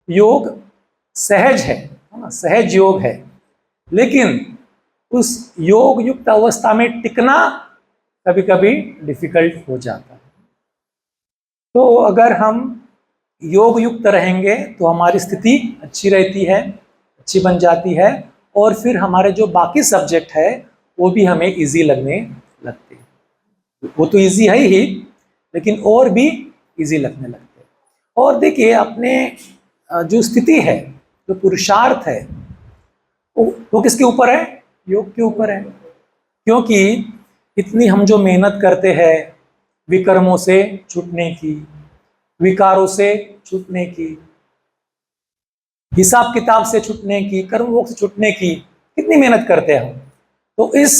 योग सहज है ना, सहज योग है, लेकिन उस योग युक्त अवस्था में टिकना कभी कभी डिफिकल्ट हो जाता है। तो अगर हम योग युक्त रहेंगे तो हमारी स्थिति अच्छी रहती है, अच्छी बन जाती है, और फिर हमारे जो बाकी सब्जेक्ट है वो भी हमें इजी लगने लगते हैं। वो तो इजी है ही, लेकिन और भी इजी लगने लगते हैं। और देखिए, अपने जो स्थिति है, जो पुरुषार्थ है, वो किसके ऊपर है? योग के ऊपर है। क्योंकि इतनी हम जो मेहनत करते हैं विकर्मों से छूटने की, विकारों से छूटने की, हिसाब किताब से छूटने की, कर्म भोग से छूटने की, कितनी मेहनत करते हैं हम। तो इस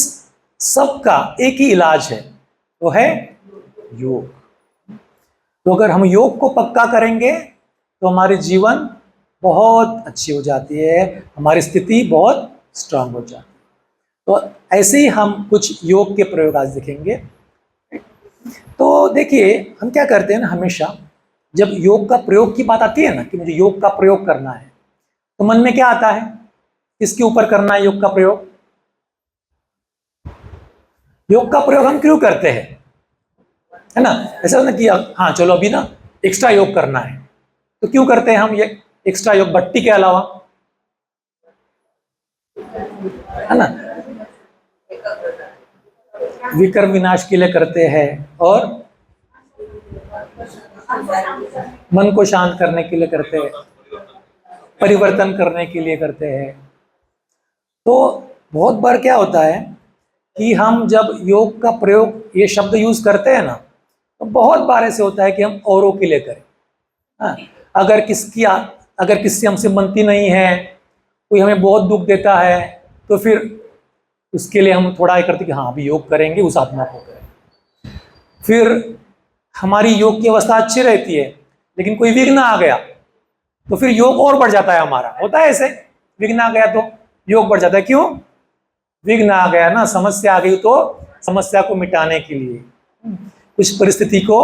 सब का एक ही इलाज है, वो है योग। तो अगर हम योग को पक्का करेंगे तो हमारे जीवन बहुत अच्छी हो जाती है, हमारी स्थिति बहुत स्ट्रांग हो जाती है। तो ऐसे ही हम कुछ योग के प्रयोग आज देखेंगे। तो देखिए, हम क्या करते हैं ना, हमेशा जब योग का प्रयोग की बात आती है ना कि मुझे योग का प्रयोग करना है, तो मन में क्या आता है? किसके ऊपर करना है योग का प्रयोग? योग का प्रयोग हम क्यों करते हैं, है ना? ऐसा ना कि हाँ चलो अभी ना एक्स्ट्रा योग करना है, तो क्यों करते हैं हम ये एक्स्ट्रा योग भट्टी के अलावा, है ना? विकर्म विनाश के लिए करते हैं, और मन को शांत करने के लिए करते हैं, परिवर्तन करने के लिए करते हैं। तो बहुत बार क्या होता है कि हम जब योग का प्रयोग, ये शब्द यूज करते हैं ना, तो बहुत बार ऐसे होता है कि हम औरों के लिए करें। हाँ, अगर किससे हमसे बनती नहीं है, कोई हमें बहुत दुख देता है, तो फिर उसके लिए हम थोड़ा ये करते कि हाँ अभी योग करेंगे, उस आत्मा को करें। फिर हमारी योग की अवस्था अच्छी रहती है, लेकिन कोई विघ्न आ गया तो फिर योग और बढ़ जाता है हमारा। होता है ऐसे, विघ्न आ गया तो योग बढ़ जाता है। क्यों? विघ्न आ गया ना, समस्या आ गई, तो समस्या को मिटाने के लिए, कुछ परिस्थिति को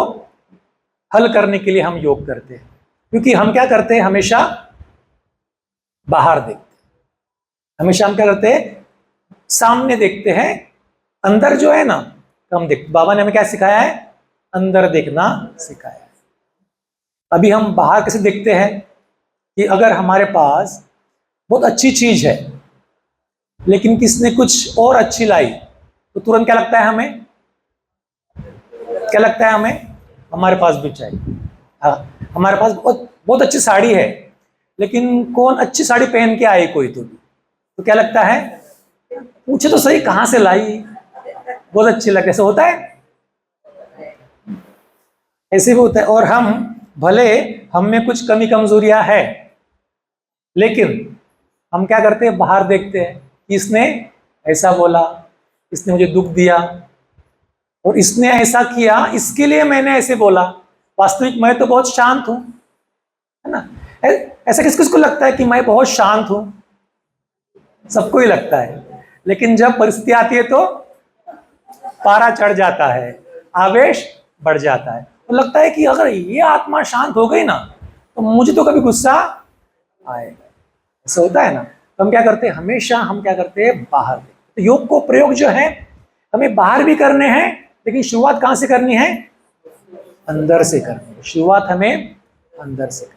हल करने के लिए हम योग करते हैं। क्योंकि हम क्या करते हैं, हमेशा बाहर देखते हैं, हमेशा हम क्या करते हैं, सामने देखते हैं, अंदर जो है ना कम देखते। बाबा ने हमें क्या सिखाया है? अंदर देखना सिखाया है। अभी हम बाहर कैसे देखते हैं कि अगर हमारे पास बहुत अच्छी चीज है, लेकिन किसने कुछ और अच्छी लाई, तो तुरंत क्या लगता है हमें? क्या लगता है हमें? हमारे पास भी चाहिए। हाँ, हमारे पास बहुत बहुत अच्छी साड़ी है, लेकिन कौन अच्छी साड़ी पहन के आई कोई, तो क्या लगता है? पूछे तो सही कहां से लाई, बहुत अच्छी लगे। ऐसा होता है, ऐसे भी होता है। और हम भले हम में कुछ कमी कमजोरियां है, लेकिन हम क्या करते हैं, बाहर देखते हैं कि इसने ऐसा बोला, इसने मुझे दुख दिया, और इसने ऐसा किया, इसके लिए मैंने ऐसे बोला। वास्तविक मैं तो बहुत शांत हूं, है ना? ऐसा किस किस को लगता है कि मैं बहुत शांत हूं? सबको ही लगता है। लेकिन जब परिस्थिति आती है तो पारा चढ़ जाता है, आवेश बढ़ जाता है, तो लगता है कि अगर ये आत्मा शांत हो गई ना, तो मुझे तो कभी गुस्सा आएगा। ऐसा होता है ना। तो हम क्या करते हैं, हमेशा हम क्या करते हैं, बाहर। तो योग को प्रयोग जो है हमें बाहर भी करने हैं, लेकिन शुरुआत कहां से करनी है? अंदर से करनी है। शुरुआत हमें अंदर से करनी।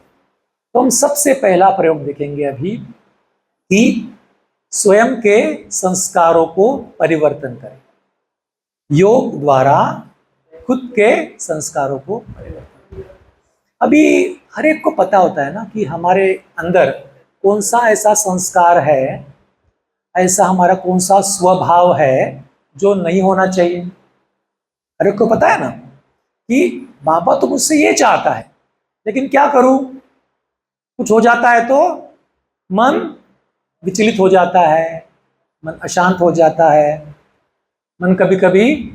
तो हम सबसे पहला प्रयोग देखेंगे अभी कि स्वयं के संस्कारों को परिवर्तन करें। योग द्वारा खुद के संस्कारों को परिवर्तन करें। अभी हर एक को पता होता है ना कि हमारे अंदर कौन सा ऐसा संस्कार है, ऐसा हमारा कौन सा स्वभाव है जो नहीं होना चाहिए। हर एक को पता है ना कि बाबा तो मुझसे ये चाहता है, लेकिन क्या करूं, कुछ हो जाता है तो मन विचलित हो जाता है, मन अशांत हो जाता है, मन कभी कभी,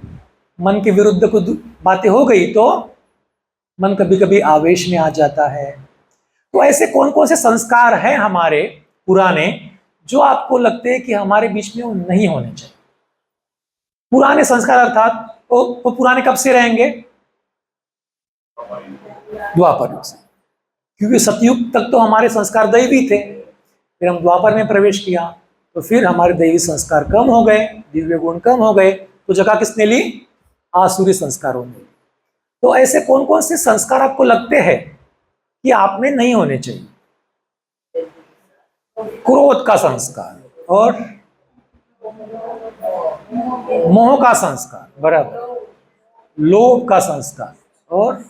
मन के विरुद्ध कुछ बातें हो गई तो मन कभी कभी आवेश में आ जाता है। तो ऐसे कौन कौन से संस्कार हैं हमारे पुराने, जो आपको लगते हैं कि हमारे बीच में वो नहीं होने चाहिए? पुराने संस्कार अर्थात वो पुराने कब से रहेंगे? द्वापर युग से। क्योंकि सतयुग तक तो हमारे संस्कार दैवी थे, फिर हम द्वापर में प्रवेश किया तो फिर हमारे दैवी संस्कार कम हो गए, दिव्य गुण कम हो गए, तो जगह किसने ली? आसुरी संस्कारों ने। तो ऐसे कौन कौन से संस्कार आपको लगते हैं कि आप में नहीं होने चाहिए? क्रोध का संस्कार और मोह का संस्कार, बराबर, लोभ का संस्कार और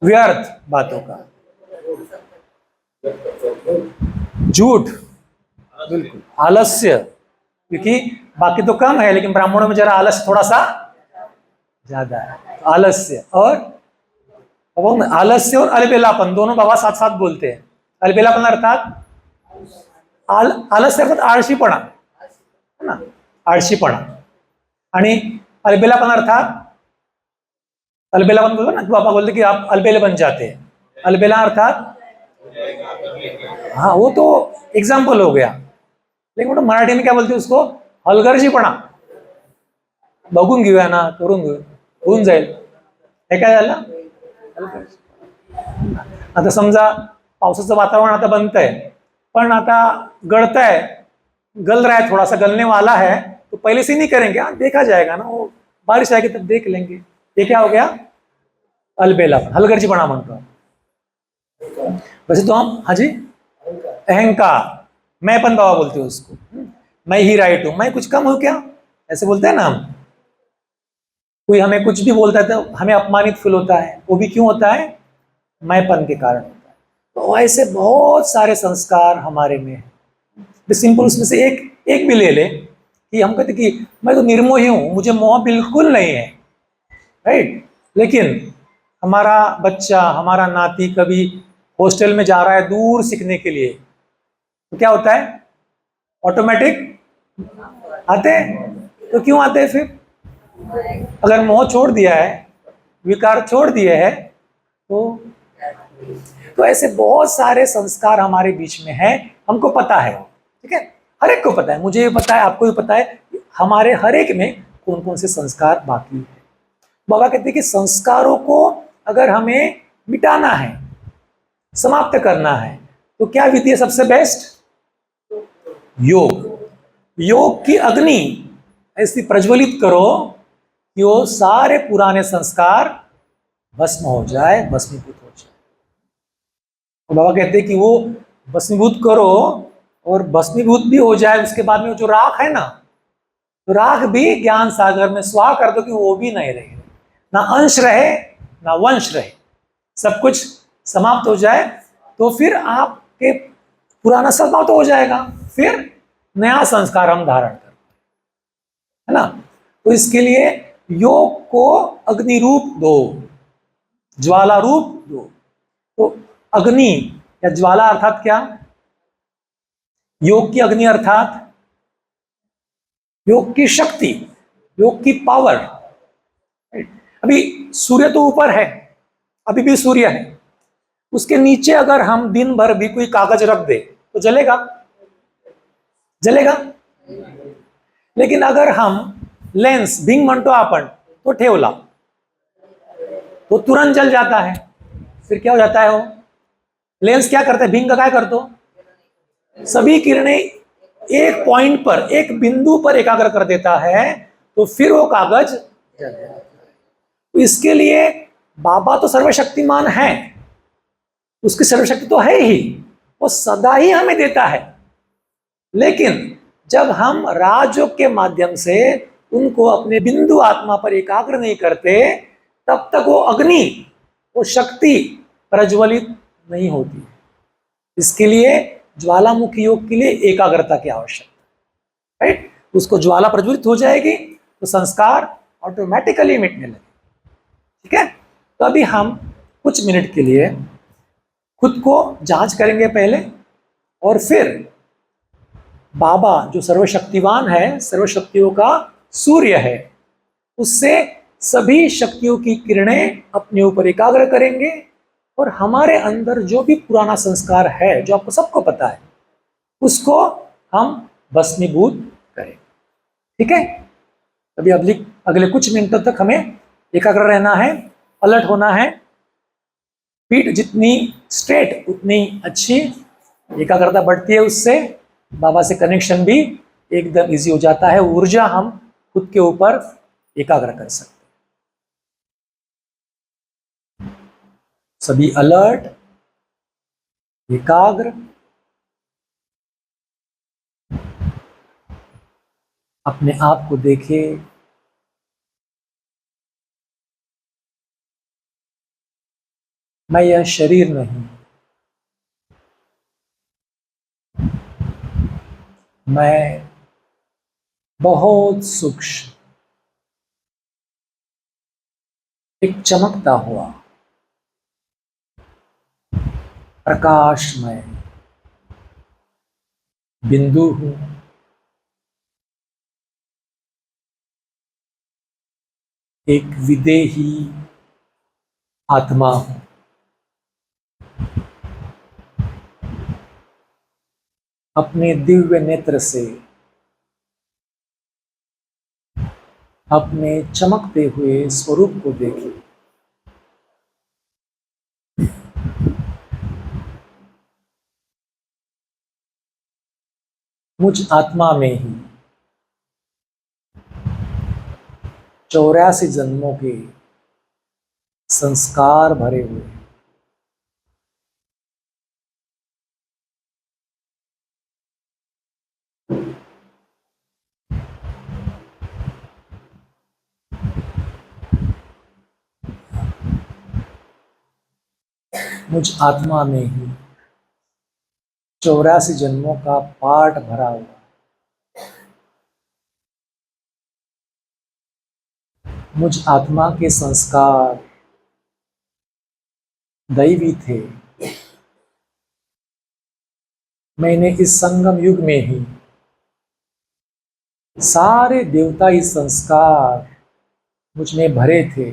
व्यर्थ बातों का, झूठ, बिल्कुल, आलस्य, क्योंकि बाकी तो कम है लेकिन ब्राह्मणों में जरा आलस्य थोड़ा सा ज्यादा है, आलस्य और आलस्य और अलबेलापन दोनों बाबा साथ साथ बोलते हैं। अलबेलापन अर्थात आलस्य अर्थात आळशीपणा है ना, आळशीपणा, आणि अलबेलापन अर्थात अलबेलापन बोलो ना, बाबा बोलते कि आप अलबेले बन जाते हैं। अलबेला अर्थात, हाँ वो तो एग्जाम्पल हो गया, लेकिन तो मराठी में क्या बोलते उसको? हलगर्जीपणा, बघून घेऊया ना, करून घेऊ, होऊन जाईल, हे काय झालं? आता समजा पावसाचं वातावरण आता बनतंय, पण आता गळतंय, गल रहा है, थोड़ा सा गलने वाला है, तो पहले से नहीं करेंगे, हाँ देखा जाएगा ना, वो बारिश आएगी तब देख लेंगे। ये क्या हो गया? अलबेला, हलगर्जीपणा म्हणतो। वैसे तो हम, हाँ जी, अहंकार, मैं अपन बाबा बोलते हैं उसको, मैं ही राइट हूं, मैं कुछ कम हूं क्या, ऐसे बोलते हैं ना हम। कोई हमें कुछ भी बोलता है तो हमें अपमानित फील होता है, वो भी क्यों होता है? मैंपन के कारण होता है। तो ऐसे बहुत सारे संस्कार हमारे में है। सिंपल उसमें से एक भी ले ले कि हम कहते कि मैं तो निर्मोही हूं, मुझे मोह बिल्कुल नहीं है, राइट, लेकिन हमारा बच्चा, हमारा नाती कभी हॉस्टल में जा रहा है दूर सीखने के लिए, तो क्या होता है? ऑटोमेटिक आते हैं। तो क्यों आते हैं फिर? अगर मोह छोड़ दिया है, विकार छोड़ दिए है, तो ऐसे बहुत सारे संस्कार हमारे बीच में है, हमको पता है, ठीक है, हर एक को पता है, मुझे भी पता है, आपको भी पता है, हमारे हर एक में कौन कौन से संस्कार बाकी है। बाबा कहते हैं कि संस्कारों को अगर हमें मिटाना है, समाप्त करना है, तो क्या विधि है सबसे बेस्ट? योग। योग की अग्नि ऐसी प्रज्वलित करो कि वो सारे पुराने संस्कार भस्म हो जाए, भस्मीभूत हो जाए। तो बाबा कहते हैं कि वो भस्मीभूत करो, और भस्मीभूत भी हो जाए, उसके बाद में जो राख है ना, तो राख भी ज्ञान सागर में स्वाहा कर दो कि वो भी नहीं रहे, ना अंश रहे ना वंश रहे, सब कुछ समाप्त हो जाए, तो फिर आपके पुराना समाप्त हो जाएगा, फिर नया संस्कार हम धारण कर, है ना। तो इसके लिए योग को अग्नि रूप दो, ज्वाला रूप दो। तो अग्नि या ज्वाला अर्थात क्या? योग की अग्नि अर्थात योग की शक्ति, योग की पावर। अभी सूर्य तो ऊपर है, अभी भी सूर्य है, उसके नीचे अगर हम दिन भर भी कोई कागज रख दे तो जलेगा? जलेगा। लेकिन अगर हम लेंस भिंग म्हणतो आपण तो ठेवला तो तुरंत जल जाता है। फिर क्या हो जाता है? वो लेंस क्या करता है? भिंग का क्या करतो? सभी किरणें एक पॉइंट पर, एक बिंदु पर एकाग्र कर देता है, तो फिर वो कागज जल जाता है। तो इसके लिए बाबा तो सर्वशक्तिमान है, उसकी सर्वशक्ति तो है ही, वो सदा ही हमें देता है, लेकिन जब हम राजयोग के माध्यम से उनको अपने बिंदु आत्मा पर एकाग्र नहीं करते, तब तक वो अग्नि, वो शक्ति प्रज्वलित नहीं होती। इसके लिए ज्वालामुखी योग के लिए एकाग्रता की आवश्यकता है, राइट। उसको ज्वाला प्रज्वलित हो जाएगी तो संस्कार ऑटोमेटिकली मिटने लगे, ठीक है। तो अभी हम कुछ मिनट के लिए खुद को जांच करेंगे पहले, और फिर बाबा जो सर्वशक्तिवान है, सर्वशक्तियों का सूर्य है, उससे सभी शक्तियों की किरणें अपने ऊपर एकाग्र करेंगे, और हमारे अंदर जो भी पुराना संस्कार है, जो आपको सबको पता है, उसको हम भस्मीभूत करें, ठीक है। अभी अगले कुछ मिनटों तक हमें एकाग्र रहना है, अलर्ट होना है। पीठ जितनी स्ट्रेट उतनी अच्छी एकाग्रता बढ़ती है, उससे बाबा से कनेक्शन भी एकदम इजी हो जाता है, ऊर्जा हम खुद के ऊपर एकाग्र कर सकते हैं। सभी अलर्ट, एकाग्र, अपने आप को देखे, मैं यह शरीर नहीं, मैं बहुत सूक्ष्म एक चमकता हुआ प्रकाशमय बिंदु हूं, एक विदेही आत्मा हूं। अपने दिव्य नेत्र से अपने चमकते हुए स्वरूप को देखिए। मुझ आत्मा में ही 84 जन्मों के संस्कार भरे हुए हैं। मुझ आत्मा में ही 84 जन्मों का पाठ भरा हुआ। मुझ आत्मा के संस्कार दैवी थे। मैंने इस संगम युग में ही सारे देवताई संस्कार मुझ में भरे थे।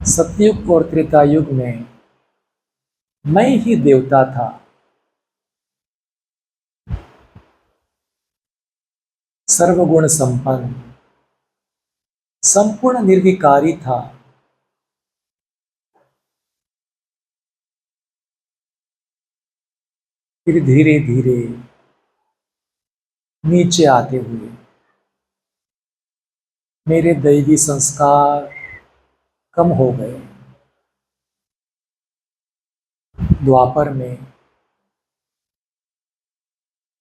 सतयुग और त्रेता युग में मैं ही देवता था। सर्वगुण संपन्न, संपूर्ण निर्विकारी था। फिर धीरे धीरे नीचे आते हुए मेरे दैवी संस्कार कम हो गए। द्वापर में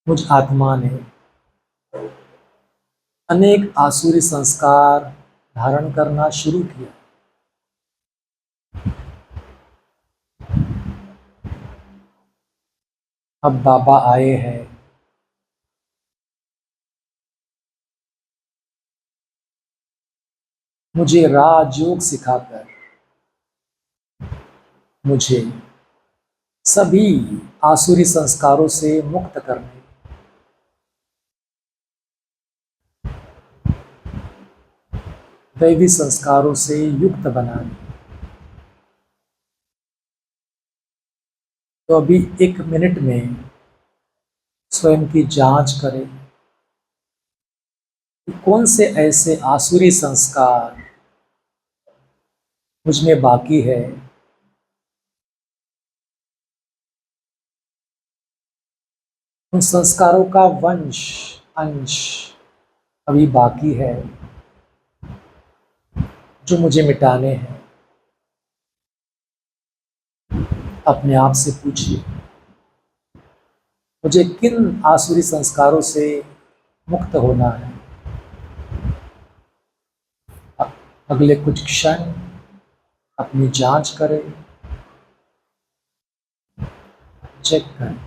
मुझ आत्मा ने अनेक आसुरी संस्कार धारण करना शुरू किया। अब बाबा आए हैं, मुझे राजयोग सिखाकर मुझे सभी आसुरी संस्कारों से मुक्त करने, दैवी संस्कारों से युक्त बनाने। तो अभी 1 मिनट में स्वयं की जांच करें कि कौन से ऐसे आसुरी संस्कार मुझ में बाकी है। उन संस्कारों का वंश अंश अभी बाकी है जो मुझे मिटाने हैं। अपने आप से पूछिए, मुझे किन आसुरी संस्कारों से मुक्त होना है। अगले कुछ क्षण अपनी जांच करें, चेक करें।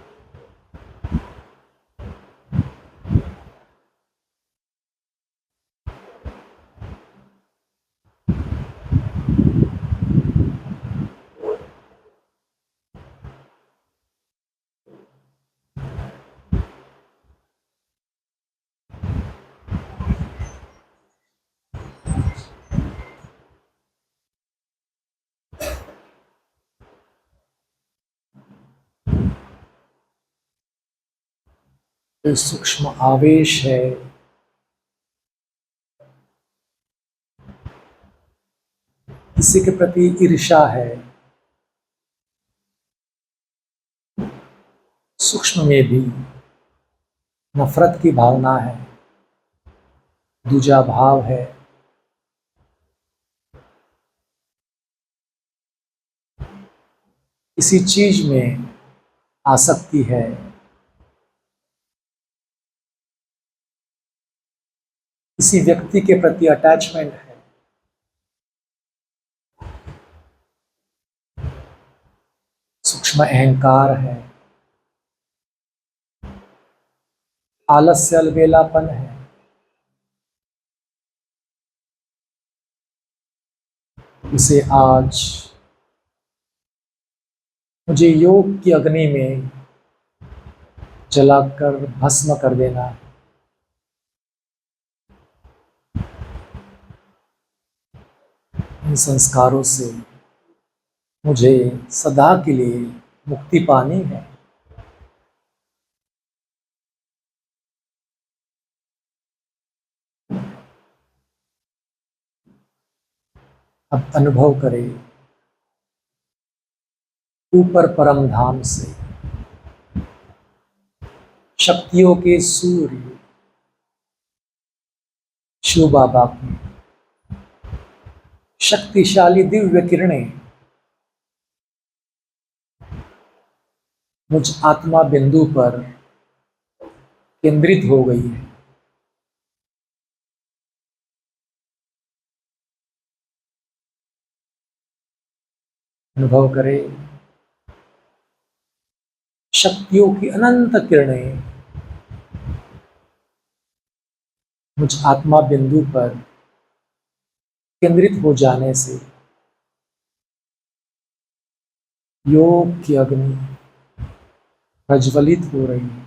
जो सूक्ष्म आवेश है किसी के प्रति ईर्ष्या है, सूक्ष्म में भी नफरत की भावना है, दूजा भाव है, किसी चीज में आसक्ति है, किसी व्यक्ति के प्रति अटैचमेंट है, सूक्ष्म अहंकार है, आलस्य अलबेलापन है, उसे आज मुझे योग की अग्नि में जलाकर भस्म कर देना है। इन संस्कारों से मुझे सदा के लिए मुक्ति पानी है। अब अनुभव करें ऊपर परम धाम से शक्तियों के सूर्य शिव बाबा की शक्तिशाली दिव्य किरणें मुझ आत्मा बिंदु पर केंद्रित हो गई है। अनुभव करें शक्तियों की अनंत किरणें मुझ आत्मा बिंदु पर केंद्रित हो जाने से योग की अग्नि प्रज्वलित हो रही है।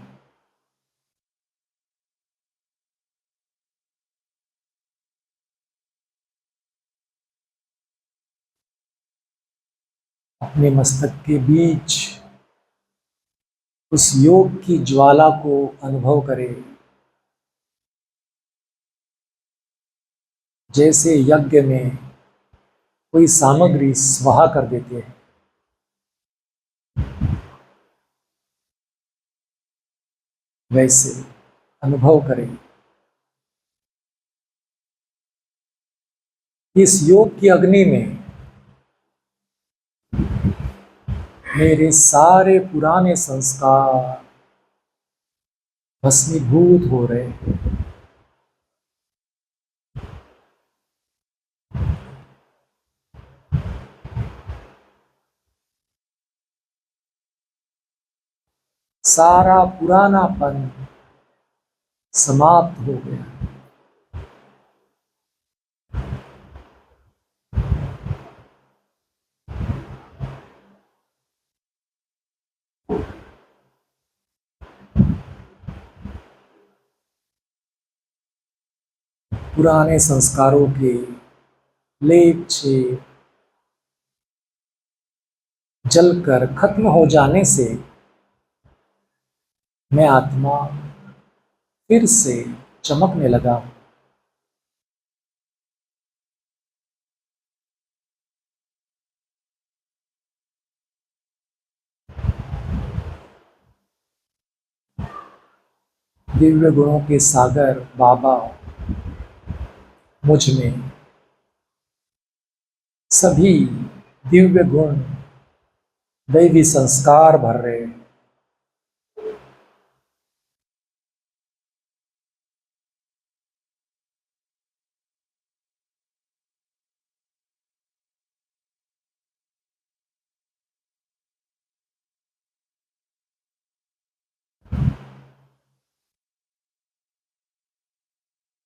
अपने मस्तक के बीच उस योग की ज्वाला को अनुभव करें, जैसे यज्ञ में कोई सामग्री स्वाहा कर देते हैं। वैसे अनुभव करें इस योग की अग्नि में मेरे सारे पुराने संस्कार भस्मीभूत हो रहे हैं। सारा पुरानापन समाप्त हो गया। पुराने संस्कारों के लेप छेप जलकर खत्म हो जाने से मैं आत्मा फिर से चमकने लगा। दिव्य गुणों के सागर बाबा मुझ में सभी दिव्य गुण दैवी संस्कार भर रहे हैं।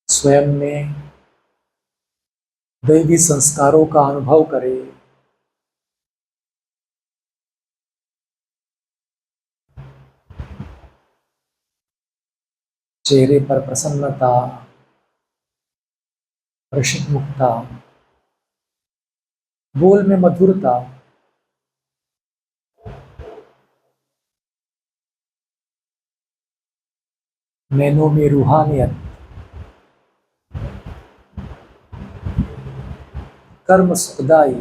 स्वयं में दैवी संस्कारों का अनुभव करें। चेहरे पर प्रसन्नता, प्रशिमुखता, बोल में मधुरता, नैनों में रूहानियत, कर्म सुखदाई।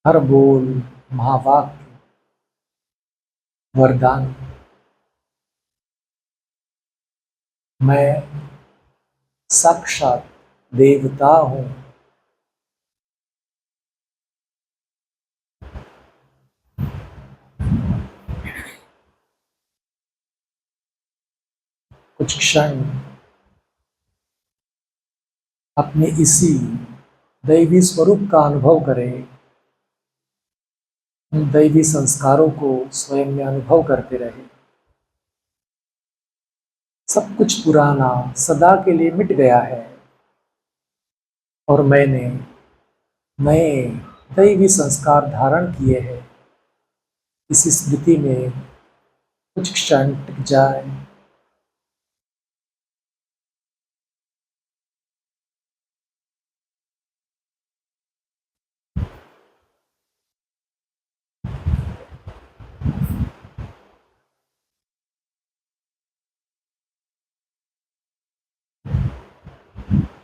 हर बोल महावाक्य वरदान। मैं साक्षात देवता हूं। कुछ क्षण अपने इसी दैवी स्वरूप का अनुभव करें। उन दैवी संस्कारों को स्वयं में अनुभव करते रहे। सब कुछ पुराना सदा के लिए मिट गया है और मैंने नए दैवी संस्कार धारण किए हैं। इसी स्मृति में कुछ क्षण टिक जाए।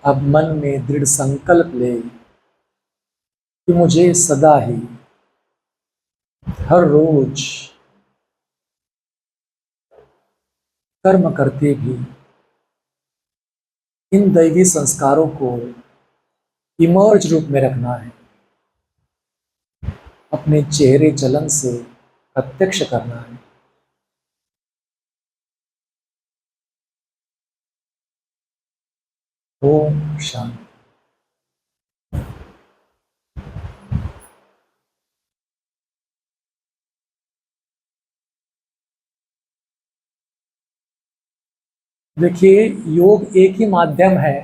अब मन में दृढ़ संकल्प ले कि मुझे सदा ही हर रोज कर्म करते भी इन दैवी संस्कारों को इमर्ज रूप में रखना है। अपने चेहरे चलन से प्रत्यक्ष करना है। ओम शांति। देखिए, योग एक ही माध्यम है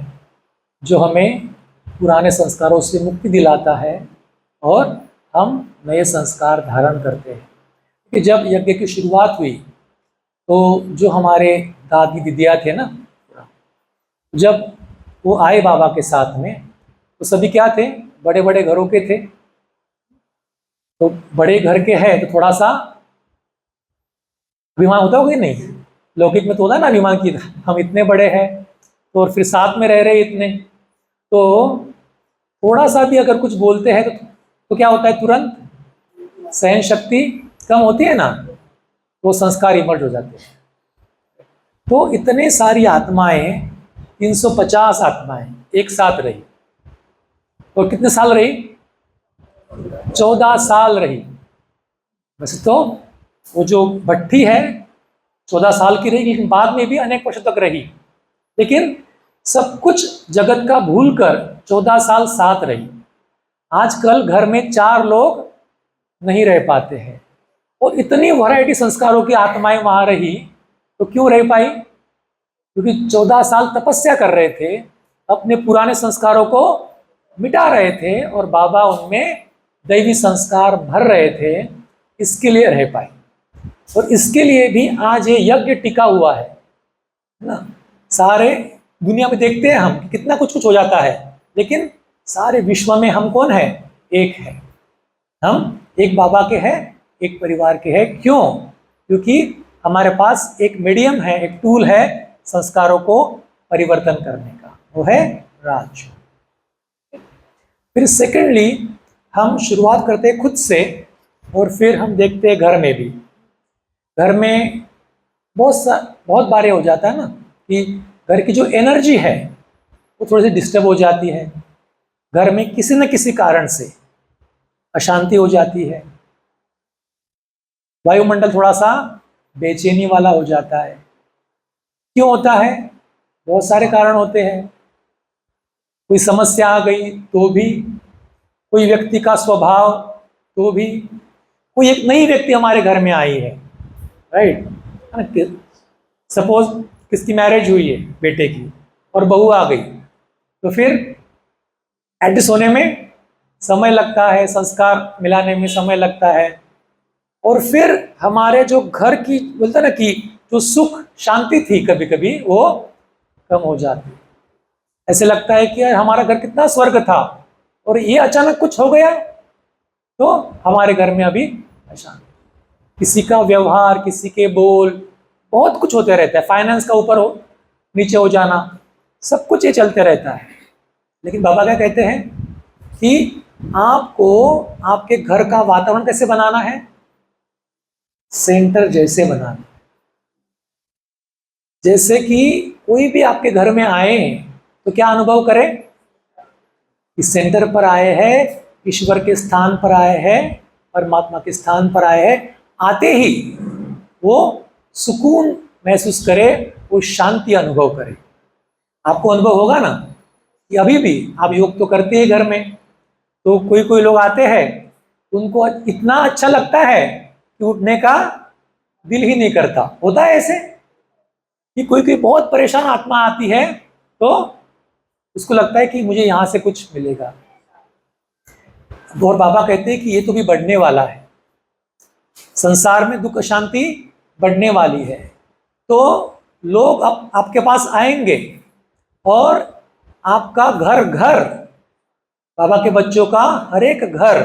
जो हमें पुराने संस्कारों से मुक्ति दिलाता है और हम नए संस्कार धारण करते हैं। कि जब यज्ञ की शुरुआत हुई तो जो हमारे दादी दीदियाँ थे ना, जब वो आए बाबा के साथ में, तो सभी क्या थे, बड़े बड़े घरों के थे। तो बड़े घर के हैं तो थोड़ा सा अभिमान होता होगा कि नहीं? लौकिक में तो होता है ना अभिमान की, हम इतने बड़े हैं तो और फिर साथ में रह रहे इतने, तो थोड़ा सा भी अगर कुछ बोलते हैं तो क्या होता है, तुरंत सहन शक्ति कम होती है ना, वो संस्कार इमर्ज हो जाते हैं। तो इतने सारी आत्माएं, 350 आत्माएं एक साथ रही। और कितने साल रही? 14 साल रही। वैसे तो वो जो भट्टी है 14 साल की रही, लेकिन बाद में भी अनेक वर्षों तक रही। लेकिन सब कुछ जगत का भूल कर 14 साल साथ रही। आजकल घर में 4 लोग नहीं रह पाते हैं और इतनी वैरायटी संस्कारों की आत्माएं वहां रही, तो क्यों रह पाई? क्योंकि 14 साल तपस्या कर रहे थे, अपने पुराने संस्कारों को मिटा रहे थे और बाबा उनमें दैवी संस्कार भर रहे थे। इसके लिए रह पाए। और इसके लिए भी आज ये यज्ञ टिका हुआ है ना। सारे दुनिया में देखते हैं हम कि कितना कुछ कुछ हो जाता है, लेकिन सारे विश्व में हम कौन है? एक है। हम एक बाबा के हैं, एक परिवार के हैं। क्यों? क्योंकि हमारे पास एक मीडियम है, एक टूल है संस्कारों को परिवर्तन करने का, वो है राज। फिर सेकेंडली हम शुरुआत करते हैं खुद से और फिर हम देखते हैं घर में भी। घर में बहुत बार हो जाता है ना कि घर की जो एनर्जी है वो थोड़ी सी डिस्टर्ब हो जाती है। घर में किसी न किसी कारण से अशांति हो जाती है, वायुमंडल थोड़ा सा बेचैनी वाला हो जाता है। क्यों होता है? बहुत सारे कारण होते हैं। कोई समस्या आ गई तो भी, कोई व्यक्ति का स्वभाव तो भी, कोई एक नई व्यक्ति हमारे घर में आई है, राइट। सपोज किसकी मैरिज हुई है बेटे की और बहू आ गई, तो फिर एडजस्ट होने में समय लगता है, संस्कार मिलाने में समय लगता है। और फिर हमारे जो घर की बोलते ना कि जो सुख शांति थी कभी कभी वो कम हो जाती। ऐसे लगता है कि यार हमारा घर कितना स्वर्ग था और ये अचानक कुछ हो गया तो हमारे घर में अभी अशांति। किसी का व्यवहार, किसी के बोल, बहुत कुछ होते रहता है। फाइनेंस का ऊपर हो नीचे हो जाना, सब कुछ ये चलते रहता है। लेकिन बाबा क्या कहते हैं कि आपको आपके घर का वातावरण कैसे बनाना है? सेंटर जैसे बनाना। जैसे कि कोई भी आपके घर में आए तो क्या अनुभव करे? इस सेंटर पर आए हैं, ईश्वर के स्थान पर आए हैं, परमात्मा के स्थान पर आए हैं। आते ही वो सुकून महसूस करे, वो शांति अनुभव करे। आपको अनुभव होगा ना कि अभी भी आप योग तो करते हैं घर में, तो कोई कोई लोग आते हैं, उनको इतना अच्छा लगता है कि उठने का दिल ही नहीं करता। होता है ऐसे कि कोई कोई बहुत परेशान आत्मा आती है तो उसको लगता है कि मुझे यहाँ से कुछ मिलेगा। और बाबा कहते हैं कि ये तो भी बढ़ने वाला है, संसार में दुख शांति बढ़ने वाली है। तो लोग अब आपके पास आएंगे और आपका घर घर, बाबा के बच्चों का हर एक घर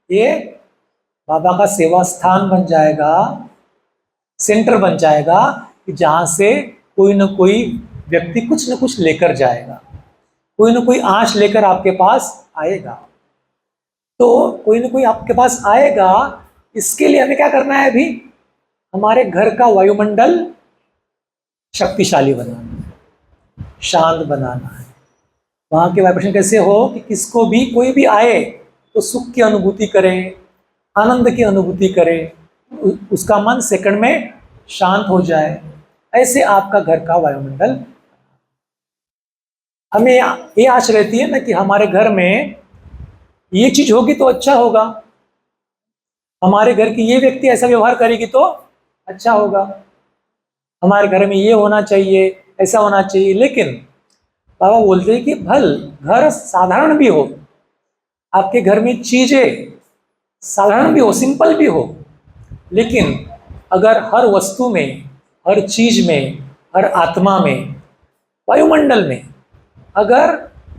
ये बाबा का सेवा स्थान बन जाएगा, सेंटर बन जाएगा, कि जहाँ से कोई ना कोई व्यक्ति कुछ न कुछ लेकर जाएगा, कोई ना कोई आश लेकर आपके पास आएगा। तो कोई ना कोई आपके पास आएगा, इसके लिए हमें क्या करना है? अभी हमारे घर का वायुमंडल शक्तिशाली बनाना है, शांत बनाना है। वहाँ के वाइब्रेशन कैसे हो कि किसको भी, कोई भी आए तो सुख की अनुभूति करे, आनंद की अनुभूति करे, उसका मन सेकंड में शांत हो जाए। ऐसे आपका घर का वायुमंडल। हमें ये आश रहती है ना कि हमारे घर में ये चीज होगी तो अच्छा होगा, हमारे घर की ये व्यक्ति ऐसा व्यवहार करेगी तो अच्छा होगा, हमारे घर में ये होना चाहिए, ऐसा होना चाहिए। लेकिन बाबा बोलते हैं कि भल घर साधारण भी हो, आपके घर में चीजें साधारण भी हो, सिंपल भी हो, लेकिन अगर हर वस्तु में, हर चीज में, हर आत्मा में, वायुमंडल में अगर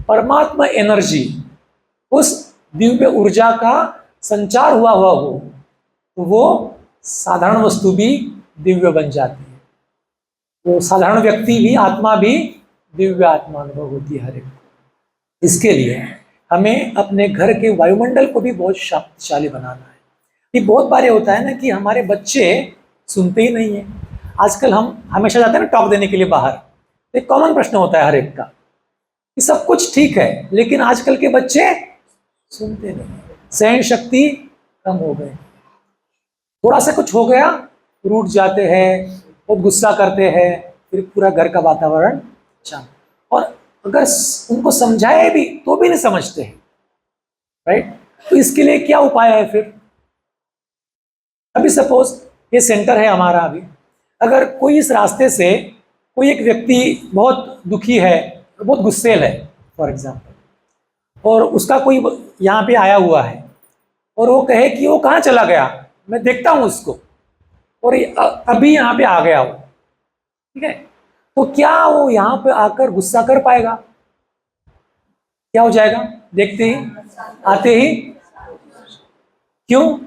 परमात्मा एनर्जी, उस दिव्य ऊर्जा का संचार हुआ हो तो वो साधारण वस्तु भी दिव्य बन जाती है। वो साधारण व्यक्ति भी, आत्मा भी दिव्य आत्मा अनुभव होती है हर एक को। इसके लिए हमें अपने घर के वायुमंडल को भी बहुत शक्तिशाली बनाना है। ये बहुत बार होता है ना कि हमारे बच्चे सुनते ही नहीं है। आजकल हम हमेशा जाते हैं ना टॉक देने के लिए बाहर, एक कॉमन प्रश्न होता है हर एक का कि सब कुछ ठीक है लेकिन आजकल के बच्चे सुनते नहीं, सहन शक्ति कम हो गए, थोड़ा सा कुछ हो गया रूठ जाते हैं, बहुत गुस्सा करते हैं, फिर पूरा घर का वातावरण शांत। और अगर उनको समझाए भी तो भी नहीं समझते हैं, राइट? तो इसके लिए क्या उपाय है फिर? अभी सपोज ये सेंटर है हमारा, अभी अगर कोई इस रास्ते से कोई एक व्यक्ति बहुत दुखी है, बहुत गुस्सेल है फॉर एग्जाम्पल, और उसका कोई यहाँ पे आया हुआ है और वो कहे कि वो कहाँ चला गया, मैं देखता हूँ उसको, और अभी यहाँ पे आ गया वो, ठीक है, तो क्या वो यहाँ पे आकर गुस्सा कर पाएगा? क्या हो जाएगा देखते ही, आते ही? क्यों?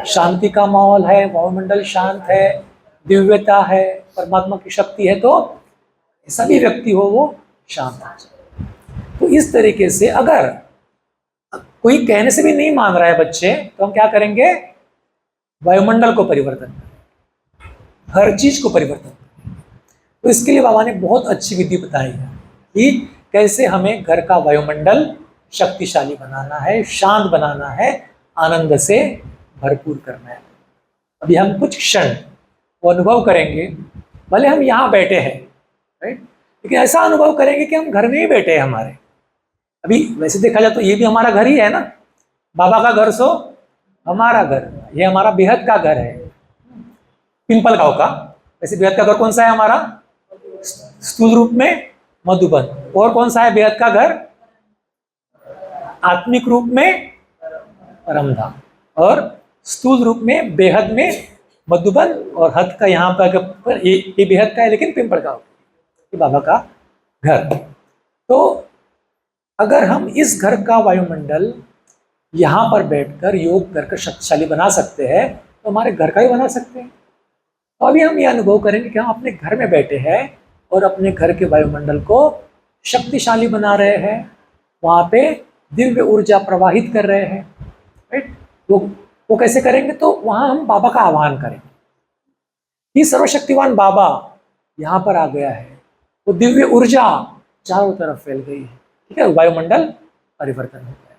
शांति का माहौल है, वायुमंडल शांत है, दिव्यता है, परमात्मा की शक्ति है, तो सभी व्यक्ति हो वो शांत हो जाए। तो इस तरीके से अगर कोई कहने से भी नहीं मान रहा है बच्चे, तो हम क्या करेंगे? वायुमंडल को परिवर्तन करें, हर चीज को परिवर्तन करें। तो इसके लिए बाबा ने बहुत अच्छी विधि बताई है कि कैसे हमें घर का वायुमंडल शक्तिशाली बनाना है, शांत बनाना है, आनंद से भरपूर करना है। अभी हम कुछ क्षण वो अनुभव करेंगे, भले हम यहाँ बैठे हैं, राइट, लेकिन ऐसा अनुभव करेंगे कि हम घर में ही बैठे हैं हमारे। अभी वैसे देखा जाए तो ये भी हमारा घर ही है ना, बाबा का घर सो हमारा घर, ये हमारा बेहद का घर है, पिंपल गांव का। वैसे बेहद का घर कौन सा है हमारा? स्थूल रूप में मधुबन। और कौन सा है बेहद का घर? आत्मिक रूप में परमधाम, और स्थूल रूप में बेहद में मधुबन, और हद का यहाँ पर ये बेहद का है लेकिन पिंपल गांव, ये बाबा का घर। तो अगर हम इस घर का वायुमंडल यहाँ पर बैठकर योग करके शक्तिशाली बना सकते हैं तो हमारे घर का ही बना सकते हैं। तो अभी हम ये अनुभव करेंगे कि हम अपने घर में बैठे हैं और अपने घर के वायुमंडल को शक्तिशाली बना रहे हैं, वहां पे दिव्य ऊर्जा प्रवाहित कर रहे हैं। राइट, वो कैसे करेंगे? तो वहां हम बाबा का आह्वान करेंगे कि सर्वशक्तिवान बाबा यहाँ पर आ गया है, वो दिव्य ऊर्जा चारों तरफ फैल गई है। ठीक है, वायुमंडल परिवर्तन हो गया है,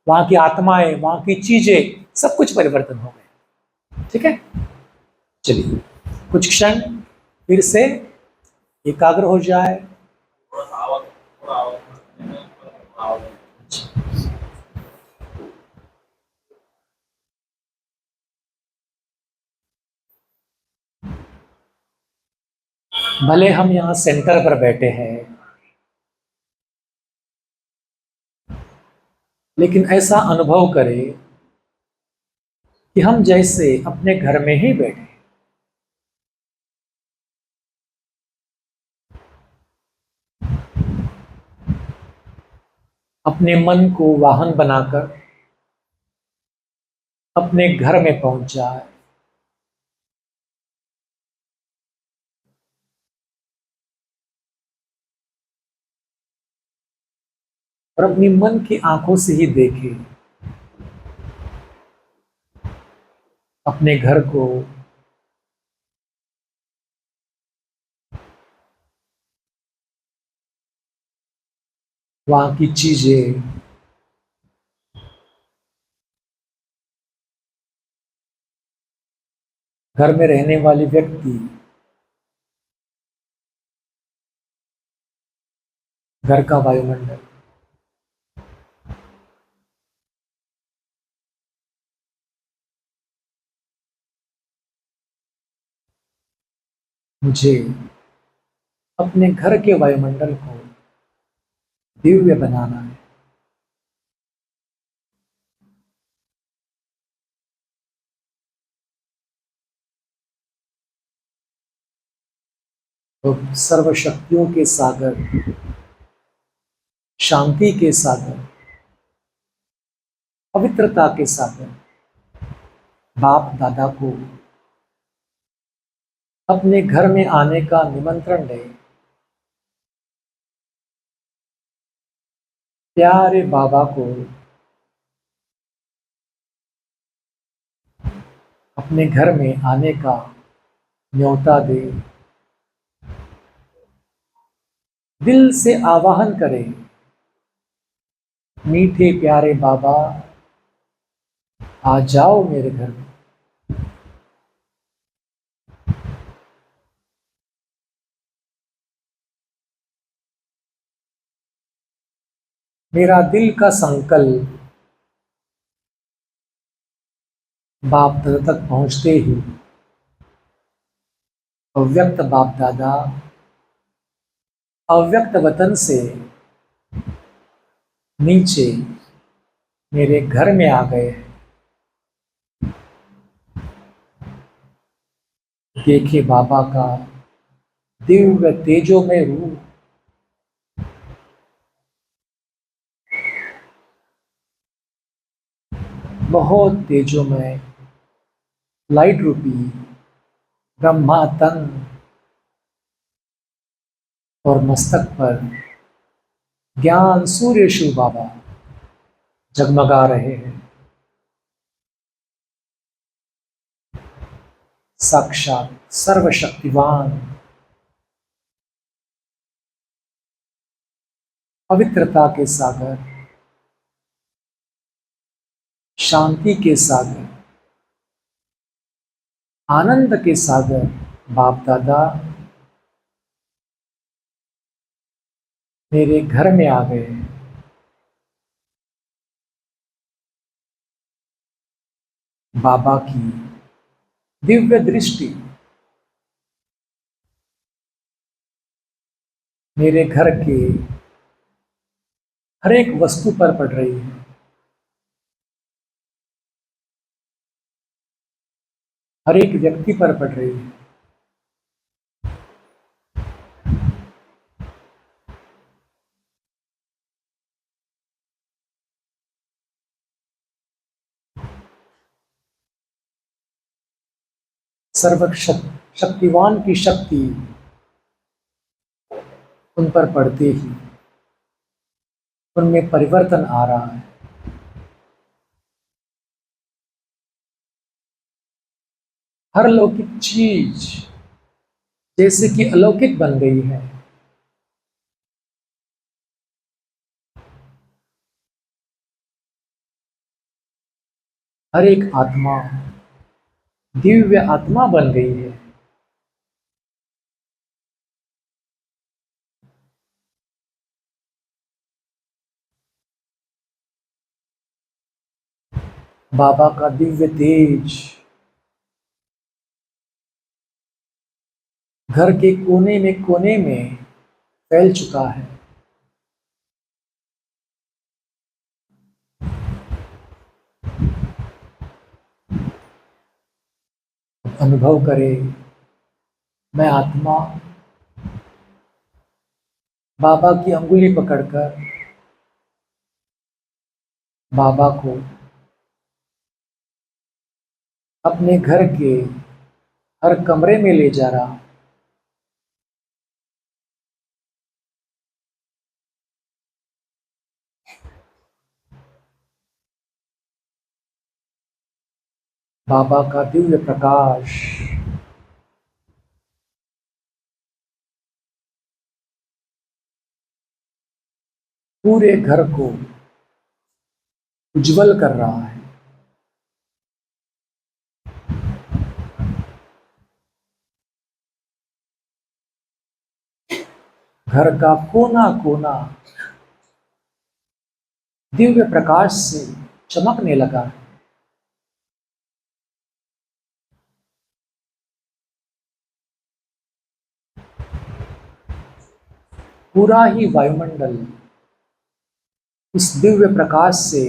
वहां की आत्माएं, वहां की चीजें, सब कुछ परिवर्तन हो गए। ठीक है, चलिए कुछ क्षण फिर से एकाग्र हो जाए। भले हम यहाँ सेंटर पर बैठे हैं, लेकिन ऐसा अनुभव करें कि हम जैसे अपने घर में ही बैठे। अपने मन को वाहन बनाकर अपने घर में पहुंच जाए। और अपनी मन की आंखों से ही देखे अपने घर को, वहां की चीजें, घर में रहने वाले व्यक्ति, घर का वायुमंडल। मुझे अपने घर के वायुमंडल को दिव्य बनाना है। तो सर्वशक्तियों के सागर, शांति के सागर, पवित्रता के सागर बाप दादा को अपने घर में आने का निमंत्रण दे। प्यारे बाबा को अपने घर में आने का न्योता दे। दिल से आवाहन करें, मीठे प्यारे बाबा आ जाओ मेरे घर में। मेरा दिल का संकल्प बाप दादा तक पहुंचते ही अव्यक्त बाप दादा अव्यक्त वतन से नीचे मेरे घर में आ गए। देखे बाबा का दिव्य तेजोमय रूप, बहुत तेजोमय लाइट रूपी ब्रह्मा तन और मस्तक पर ज्ञान सूर्य शिव बाबा जगमगा रहे हैं। साक्षात सर्वशक्तिवान, पवित्रता के सागर, शांति के सागर, आनंद के सागर बाप दादा मेरे घर में आ गए। बाबा की दिव्य दृष्टि मेरे घर के हर एक वस्तु पर पड़ रही है। हर एक व्यक्ति पर पड़ रही है। सर्व शक्तिवान की शक्ति उन पर पड़ते ही उनमें परिवर्तन आ रहा है। हर लौकिक चीज जैसे कि अलौकिक बन गई है। हर एक आत्मा दिव्य आत्मा बन गई है। बाबा का दिव्य तेज घर के कोने में फैल चुका है। अनुभव करें, मैं आत्मा बाबा की अंगुली पकड़कर बाबा को अपने घर के हर कमरे में ले जा रहा। बाबा का दिव्य प्रकाश पूरे घर को उज्जवल कर रहा है। घर का कोना कोना दिव्य प्रकाश से चमकने लगा है। पूरा ही वायुमंडल उस दिव्य प्रकाश से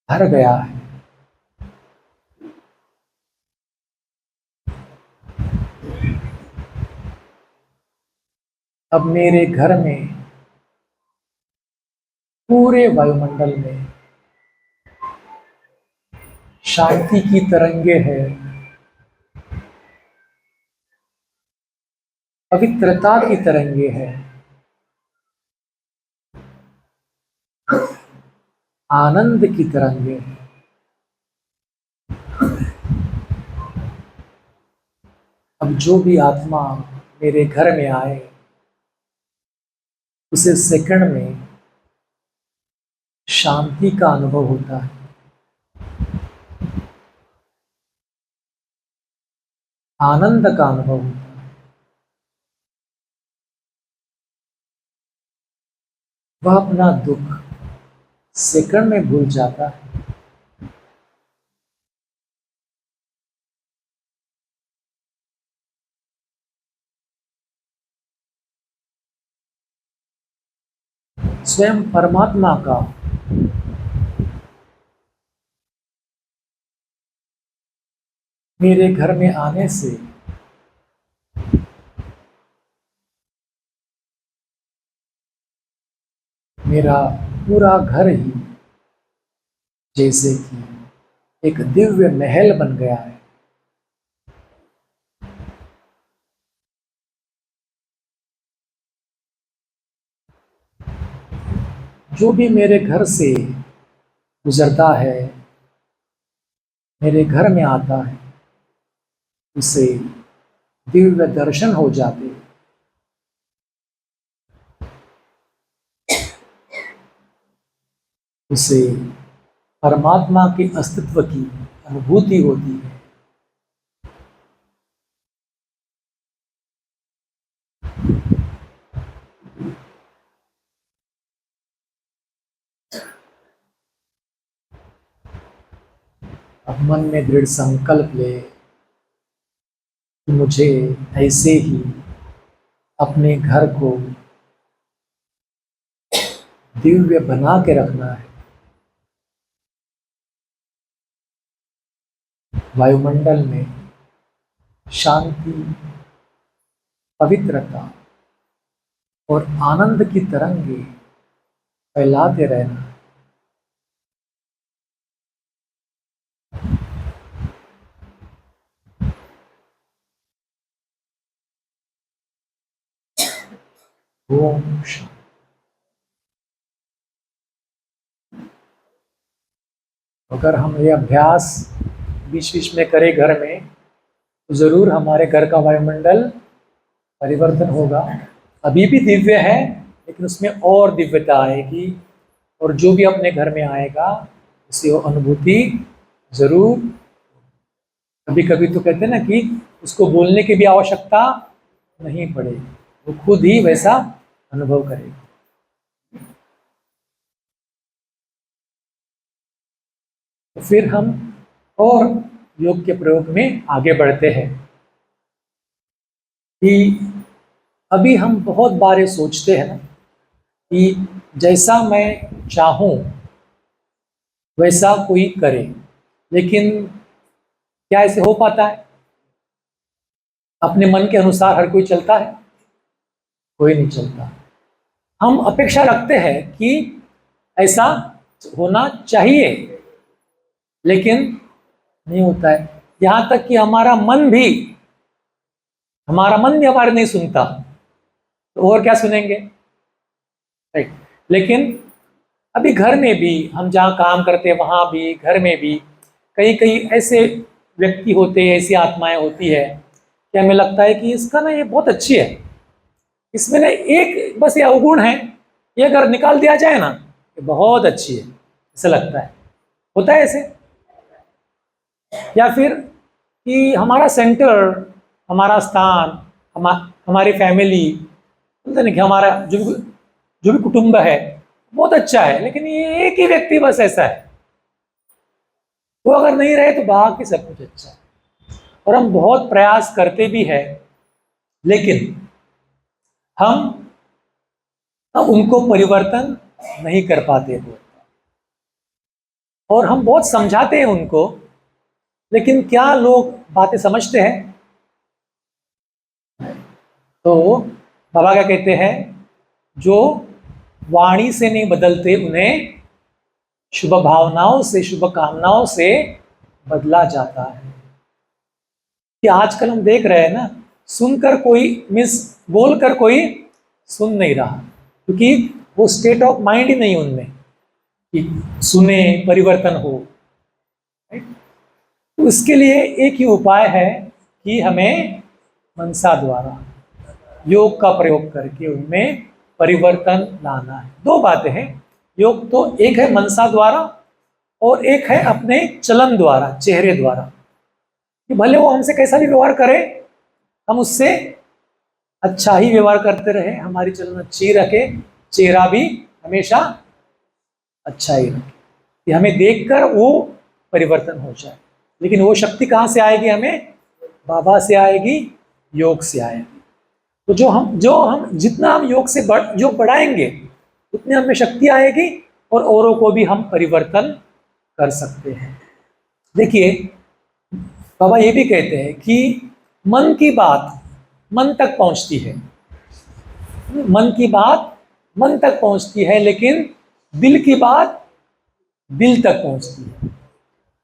भर गया है। अब मेरे घर में पूरे वायुमंडल में शांति की तरंगे हैं, पवित्रता की तरंगे हैं, आनंद की तरंगे हैं। अब जो भी आत्मा मेरे घर में आए उसे सेकंड में शांति का अनुभव होता है। आनंद का अनुभव होता है। वह अपना दुख सेकंड में भूल जाता है। स्वयं परमात्मा का मेरे घर में आने से मेरा पूरा घर ही जैसे कि एक दिव्य महल बन गया है। जो भी मेरे घर से गुजरता है, मेरे घर में आता है, उसे दिव्य दर्शन हो जाते हैं। उसे परमात्मा के अस्तित्व की अनुभूति होती है। अब मन में दृढ़ संकल्प ले कि मुझे ऐसे ही अपने घर को दिव्य बना के रखना है। वायुमंडल में शांति, पवित्रता और आनंद की तरंगे फैलाते रहना। ओम शांति। अगर हम ये अभ्यास बीच बीच में करें घर में, तो जरूर हमारे घर का वायुमंडल परिवर्तन होगा। अभी भी दिव्य है, लेकिन उसमें और दिव्यता आएगी, और जो भी अपने घर में आएगा उसे वो अनुभूति जरूर। कभी कभी तो कहते हैं ना कि उसको बोलने की भी आवश्यकता नहीं पड़ेगी, वो खुद ही वैसा अनुभव करेगा। तो फिर हम और योग के प्रयोग में आगे बढ़ते हैं कि अभी हम बहुत बार ये सोचते हैं ना कि जैसा मैं चाहूं वैसा कोई करे, लेकिन क्या ऐसे हो पाता है? अपने मन के अनुसार हर कोई चलता है? कोई नहीं चलता। हम अपेक्षा रखते हैं कि ऐसा होना चाहिए, लेकिन नहीं होता है। यहां तक कि हमारा मन भी हमारे नहीं सुनता, तो और क्या सुनेंगे, राइट? लेकिन अभी घर में भी, हम जहाँ काम करते हैं वहाँ भी, घर में भी कई कई ऐसे व्यक्ति होते हैं, ऐसी आत्माएं होती है कि हमें लगता है कि इसका ना ये बहुत अच्छी है, इसमें ना एक बस ये अवगुण है, ये अगर निकाल दिया जाए ना ये बहुत अच्छी है, ऐसा लगता है। होता है ऐसे? या फिर कि हमारा सेंटर, हमारा स्थान, हमारी फैमिली, बोलते नहीं कि हमारा जो भी कुटुंब है बहुत अच्छा है, लेकिन ये एक ही व्यक्ति बस ऐसा है, वो अगर नहीं रहे तो बाकी सब कुछ अच्छा है। और हम बहुत प्रयास करते भी हैं, लेकिन हम उनको परिवर्तन नहीं कर पाते हो, और हम बहुत समझाते हैं उनको, लेकिन क्या लोग बातें समझते हैं? तो बाबा क्या कहते हैं, जो वाणी से नहीं बदलते उन्हें शुभ भावनाओं से, शुभ कामनाओं से बदला जाता है। कि आजकल हम देख रहे हैं ना, सुनकर कोई बोलकर कोई सुन नहीं रहा, क्योंकि वो स्टेट ऑफ माइंड ही नहीं उनमें कि सुने, परिवर्तन हो। तो इसके लिए एक ही उपाय है कि हमें मनसा द्वारा योग का प्रयोग करके उनमें परिवर्तन लाना है। दो बातें हैं, योग तो एक है मनसा द्वारा, और एक है अपने चलन द्वारा, चेहरे द्वारा, कि भले वो हमसे कैसा भी व्यवहार करे, हम उससे अच्छा ही व्यवहार करते रहे, हमारी चलन अच्छी रखे, चेहरा भी हमेशा अच्छा ही रखे, कि हमें देखकर वो परिवर्तन हो जाए। लेकिन वो शक्ति कहाँ से आएगी? हमें बाबा से आएगी, योग से आएगी। तो जो हम जितना हम योग बढ़ाएंगे, उतनी हमें शक्ति आएगी, और औरों को भी हम परिवर्तन कर सकते हैं। देखिए, बाबा ये भी कहते हैं कि मन की बात मन तक पहुंचती है, मन की बात मन तक पहुंचती है, लेकिन दिल की बात दिल तक पहुंचती है।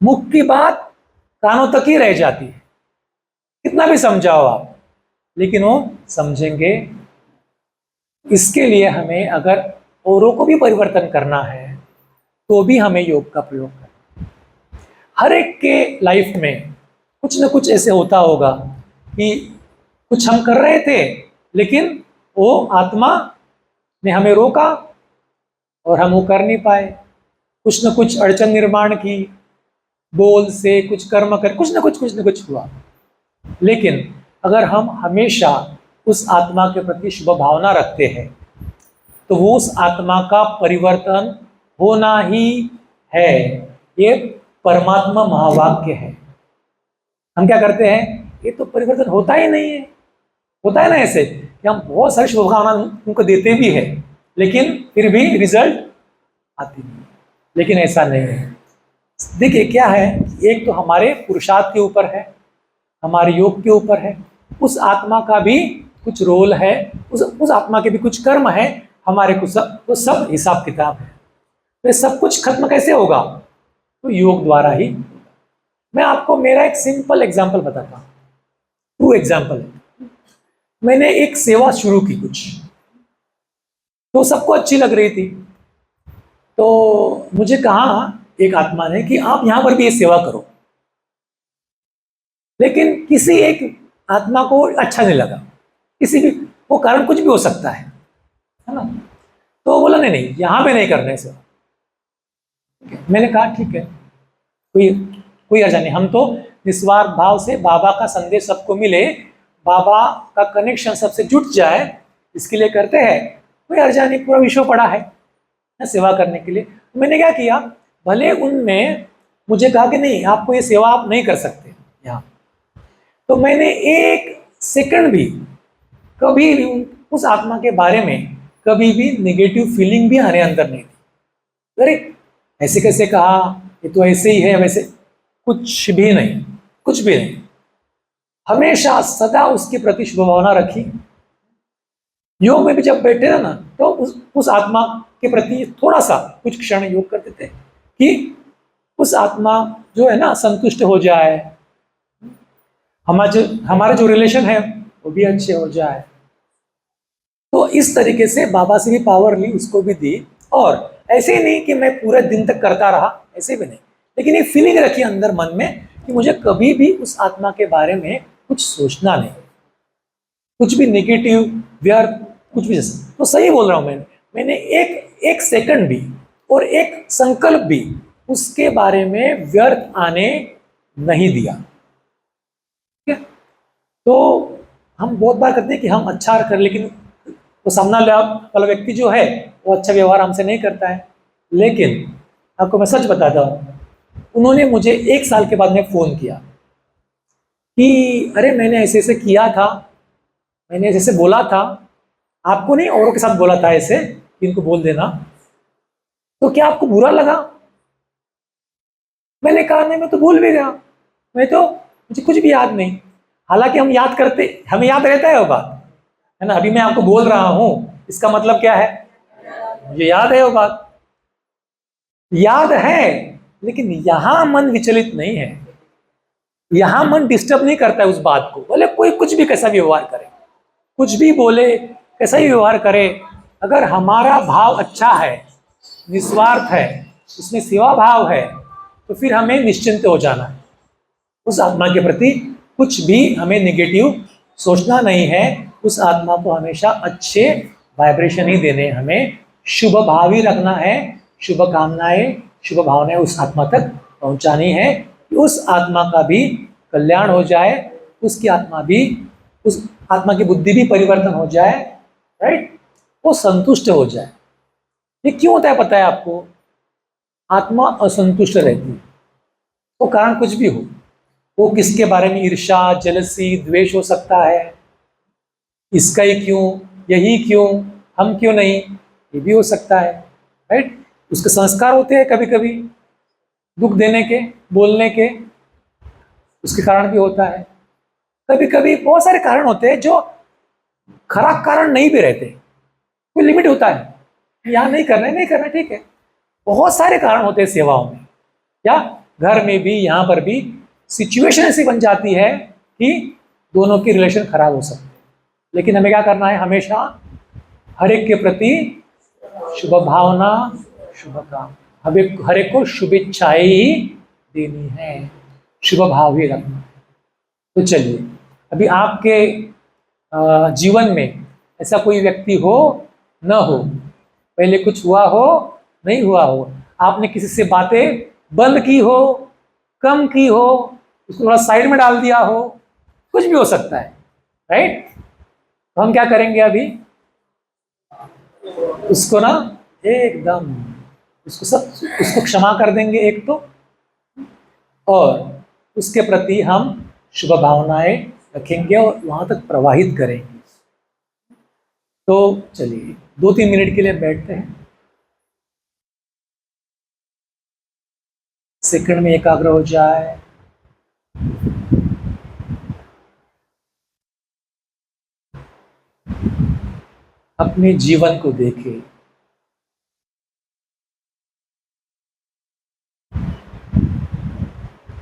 मुख की बात कानों तक ही रह जाती है, कितना भी समझाओ आप, लेकिन वो समझेंगे। इसके लिए हमें अगर औरों को भी परिवर्तन करना है, तो भी हमें योग का प्रयोग करना है। हर एक के लाइफ में कुछ न कुछ ऐसे होता होगा कि कुछ हम कर रहे थे, लेकिन वो आत्मा ने हमें रोका और हम वो कर नहीं पाए। कुछ न कुछ अड़चन निर्माण की, बोल से, कुछ कर्म कर, कुछ न कुछ हुआ। लेकिन अगर हम हमेशा उस आत्मा के प्रति शुभ भावना रखते हैं, तो वो उस आत्मा का परिवर्तन होना ही है। ये परमात्मा महावाक्य है। हम क्या करते हैं, ये तो परिवर्तन होता ही नहीं है। होता है ना ऐसे कि हम बहुत सारी शुभकामना उनको देते भी है, लेकिन फिर भी रिजल्ट आती नहीं। लेकिन ऐसा नहीं है। देखिए क्या है, एक तो हमारे पुरुषार्थ के ऊपर है, हमारे योग के ऊपर है, उस आत्मा का भी कुछ रोल है, उस आत्मा के भी कुछ कर्म है, हमारे कुछ सब हिसाब किताब है। तो सब कुछ खत्म कैसे होगा? तो योग द्वारा ही। मैं आपको मेरा एक सिंपल एग्जांपल बताता हूँ, ट्रू एग्जांपल है। मैंने एक सेवा शुरू की कुछ, तो सबको अच्छी लग रही थी। तो मुझे कहा एक आत्मा ने कि आप यहाँ पर भी ये सेवा करो, लेकिन किसी एक आत्मा को अच्छा नहीं लगा, किसी भी वो कारण कुछ भी हो सकता है ना। तो बोला नहीं नहीं, यहाँ पे नहीं करने से। मैंने कहा ठीक है, कोई कोई अर्जा नहीं, हम तो निस्वार्थ भाव से बाबा का संदेश सबको मिले, बाबा का कनेक्शन सबसे जुट जाए, इसके लिए करते हैं। कोई अर्जा नहीं, पूरा विश्व पड़ा है ना सेवा करने के लिए। तो मैंने क्या किया, भले उनने मुझे कहा कि नहीं आपको ये सेवा आप नहीं कर सकते यहाँ, तो मैंने एक सेकंड भी कभी भी उस आत्मा के बारे में कभी भी नेगेटिव फीलिंग भी आने अंदर नहीं थी। अरे ऐसे कैसे कहा, ये तो ऐसे ही है वैसे, कुछ भी नहीं, कुछ भी नहीं। हमेशा सदा उसके प्रति शुभ भावना रखी। योग में भी जब बैठे ना तो उस आत्मा के प्रति थोड़ा सा कुछ क्षण योग करते थे कि उस आत्मा जो है ना संतुष्ट हो जाए, हमारे जो रिलेशन है वो भी अच्छे हो जाए। तो इस तरीके से बाबा से भी पावर ली, उसको भी दी। और ऐसे ही नहीं कि मैं पूरे दिन तक करता रहा, ऐसे भी नहीं, लेकिन ये फीलिंग रखी अंदर मन में कि मुझे कभी भी उस आत्मा के बारे में कुछ सोचना नहीं, कुछ भी नेगेटिव व्यर्थ कुछ भी। जैसा तो सही बोल रहा हूं मैंने एक सेकंड भी और एक संकल्प भी उसके बारे में व्यर्थ आने नहीं दिया। ठीक है, तो हम बहुत बार करते हैं कि हम अच्छा कर, लेकिन तो सामना वाला व्यक्ति जो है वो अच्छा व्यवहार हमसे नहीं करता है। लेकिन आपको मैं सच बताता हूँ, उन्होंने मुझे 1 साल के बाद में फ़ोन किया कि अरे मैंने ऐसे ऐसे किया था, मैंने ऐसे ऐसे बोला था, आपको नहीं औरों के साथ बोला था ऐसे कि इनको बोल देना, तो क्या आपको बुरा लगा? मैंने कहा नहीं, मैं तो भूल भी गया, मुझे कुछ भी याद नहीं। हालांकि हम याद करते, हमें याद रहता है वो बात, है ना। अभी मैं आपको बोल रहा हूं, इसका मतलब क्या है, मुझे याद है वो बात, याद है। लेकिन यहां मन विचलित नहीं है, यहां मन डिस्टर्ब नहीं करता है उस बात को। बोले कोई कुछ भी कैसा भी व्यवहार करे, कुछ भी बोले, कैसा ही व्यवहार करे, अगर हमारा भाव अच्छा है, निस्वार्थ है, उसमें सेवा भाव है, तो फिर हमें निश्चिंत हो जाना है। उस आत्मा के प्रति कुछ भी हमें नेगेटिव सोचना नहीं है। उस आत्मा को हमेशा अच्छे वाइब्रेशन ही देने, हमें शुभ भाव ही रखना है, शुभ कामनाएं, शुभ भावनाएं उस आत्मा तक पहुंचानी है कि उस आत्मा का भी कल्याण हो जाए, उसकी आत्मा भी, उस आत्मा की बुद्धि भी परिवर्तन हो जाए, राइट, वो संतुष्ट हो जाए। ये क्यों होता है पता है आपको? आत्मा असंतुष्ट रहती है, वो कारण कुछ भी हो, वो किसके बारे में ईर्ष्या, जेलसी, द्वेष हो सकता है, इसका ही क्यों, यही क्यों, हम क्यों नहीं, ये भी हो सकता है, राइट। उसके संस्कार होते हैं कभी कभी दुख देने के, बोलने के, उसके कारण भी होता है। कभी कभी बहुत सारे कारण होते हैं जो खराब कारण नहीं भी रहते, कोई लिमिट होता है, यहाँ नहीं करना है, नहीं करना, ठीक है। बहुत सारे कारण होते हैं सेवाओं में, या घर में भी, यहाँ पर भी सिचुएशन ऐसी बन जाती है कि दोनों की रिलेशन खराब हो सकती है। लेकिन हमें क्या करना है, हमेशा हर एक के प्रति शुभ भावना, शुभ काम, हर एक को शुभेच्छाएं ही देनी है, शुभ भाव ही रखना है। तो चलिए, अभी आपके जीवन में ऐसा कोई व्यक्ति हो, न हो, पहले कुछ हुआ हो, नहीं हुआ हो, आपने किसी से बातें बंद की हो, कम की हो, उसको थोड़ा साइड में डाल दिया हो, कुछ भी हो सकता है, राइट। तो हम क्या करेंगे अभी, उसको ना एकदम उसको क्षमा कर देंगे एक तो, और उसके प्रति हम शुभ भावनाएं रखेंगे और वहां तक प्रवाहित करेंगे। तो चलिए 2-3 मिनट के लिए बैठते हैं, सेकंड में एकाग्र हो जाए। अपने जीवन को देखें,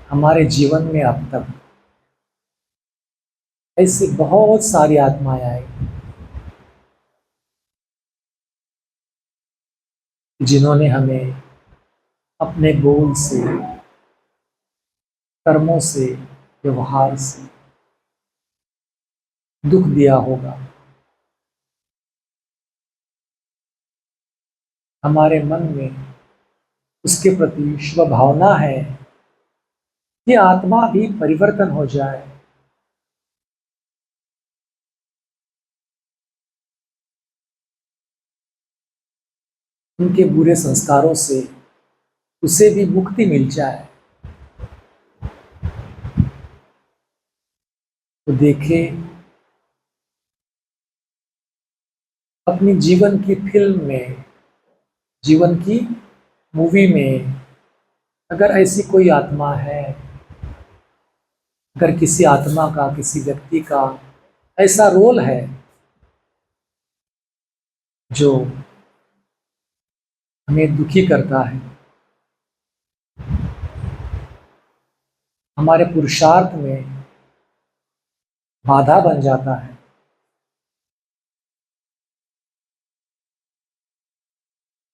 हमारे जीवन में अब तक ऐसी बहुत सारी आत्माएं आई, जिन्होंने हमें अपने बोल से, कर्मों से, व्यवहार से दुख दिया होगा। हमारे मन में उसके प्रति शुभ भावना है कि आत्मा भी परिवर्तन हो जाए। उनके बुरे संस्कारों से उसे भी मुक्ति मिल जाए। तो देखे अपनी जीवन की फिल्म में, जीवन की मूवी में अगर ऐसी कोई आत्मा है, अगर किसी आत्मा का, किसी व्यक्ति का ऐसा रोल है जो हमें दुखी करता है, हमारे पुरुषार्थ में बाधा बन जाता है,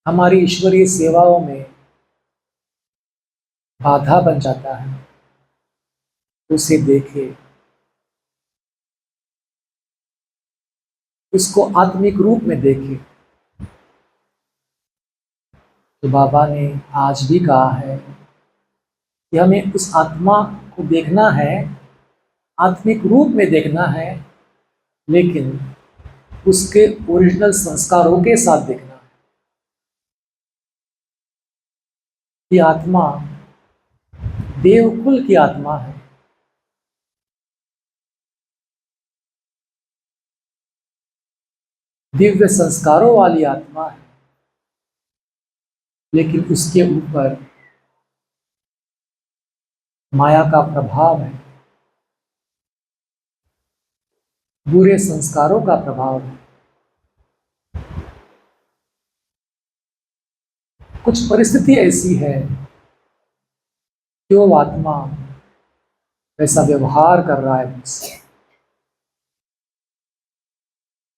हमारी ईश्वरीय सेवाओं में बाधा बन जाता है, उसे देखे, उसको आत्मिक रूप में देखे। तो बाबा ने आज भी कहा है कि हमें उस आत्मा को देखना है, आत्मिक रूप में देखना है, लेकिन उसके ओरिजिनल संस्कारों के साथ देखना है। ये आत्मा देवकुल की आत्मा है। दिव्य संस्कारों वाली आत्मा है, लेकिन उसके ऊपर माया का प्रभाव है, बुरे संस्कारों का प्रभाव है। कुछ परिस्थिति ऐसी है कि वो आत्मा वैसा व्यवहार कर रहा है मुझसे।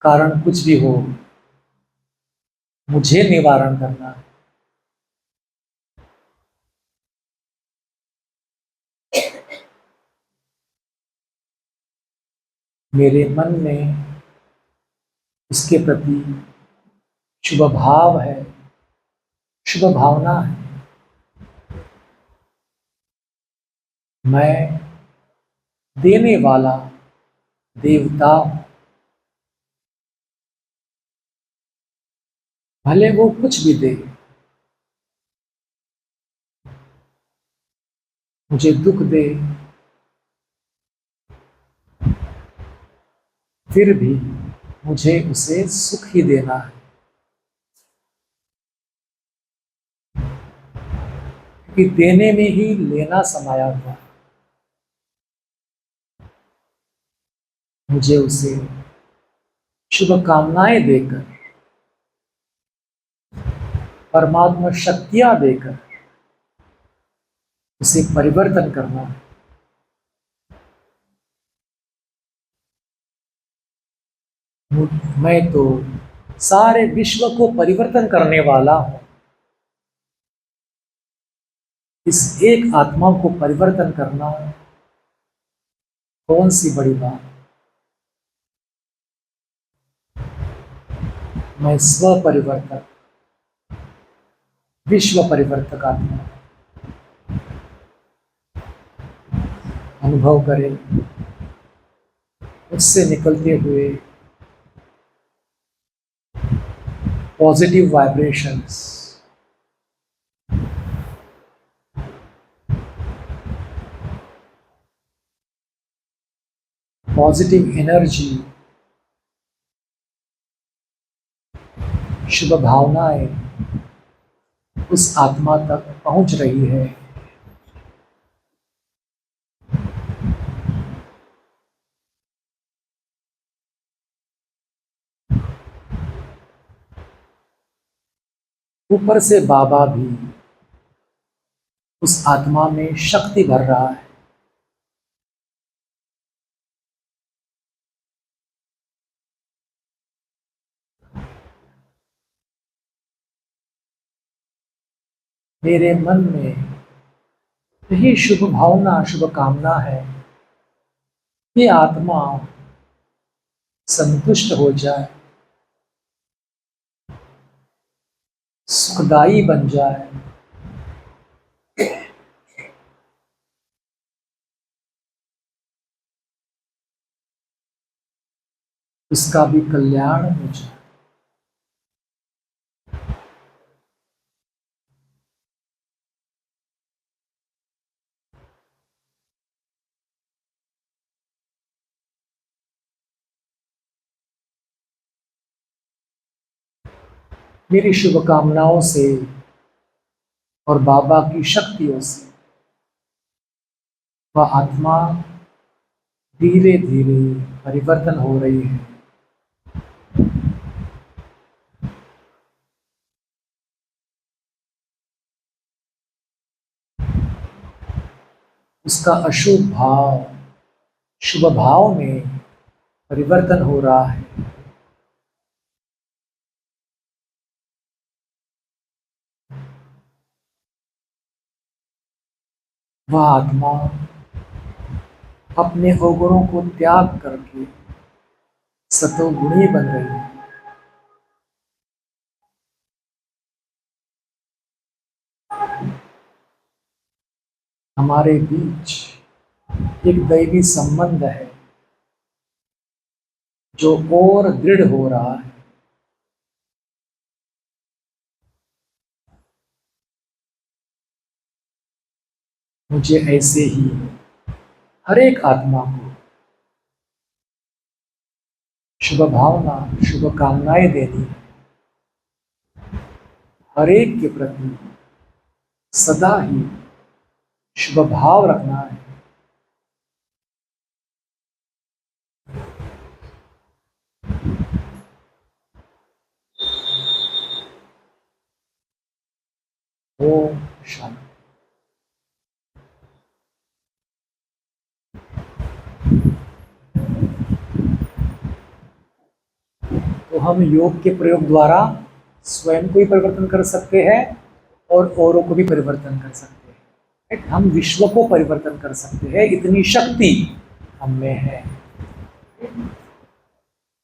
कारण कुछ भी हो, मुझे निवारण करना है। मेरे मन में उसके प्रति शुभ भाव है, शुभ भावना है। मैं देने वाला देवता हूं। भले वो कुछ भी दे, मुझे दुख दे, फिर भी मुझे उसे सुख ही देना है। क्योंकि देने में ही लेना समाया हुआ है। मुझे उसे शुभकामनाएं देकर, परमात्मा शक्तियां देकर उसे परिवर्तन करना है। मैं तो सारे विश्व को परिवर्तन करने वाला हूं। इस एक आत्मा को परिवर्तन करना कौन सी बड़ी बात। मैं स्व परिवर्तक, विश्व परिवर्तक आत्मा अनुभव करें। उससे निकलते हुए पॉजिटिव वाइब्रेशंस, पॉजिटिव एनर्जी, शुभ भावनाएं उस आत्मा तक पहुंच रही है। ऊपर से बाबा भी उस आत्मा में शक्ति भर रहा है। मेरे मन में यही शुभ भावना, शुभ कामना है कि आत्मा संतुष्ट हो जाए, सुखदायी बन जाए, उसका भी कल्याण हो जाए। मेरी शुभकामनाओं से और बाबा की शक्तियों से वह आत्मा धीरे धीरे परिवर्तन हो रही है। उसका अशुभ भाव शुभ भाव में परिवर्तन हो रहा है। वह आत्मा अपने अवगुणों को त्याग करके सतोगुणी बन रही है। हमारे बीच एक दैवी संबंध है जो और दृढ़ हो रहा है। मुझे ऐसे ही हर एक आत्मा को शुभ भावना, शुभ कामनाएं देनी है। हर एक के प्रति सदा ही शुभ भाव रखना है। ओम शांति। तो हम योग के प्रयोग द्वारा स्वयं को भी परिवर्तन कर सकते हैं और औरों को भी परिवर्तन कर सकते हैं। हम विश्व को परिवर्तन कर सकते हैं, इतनी शक्ति हम में है।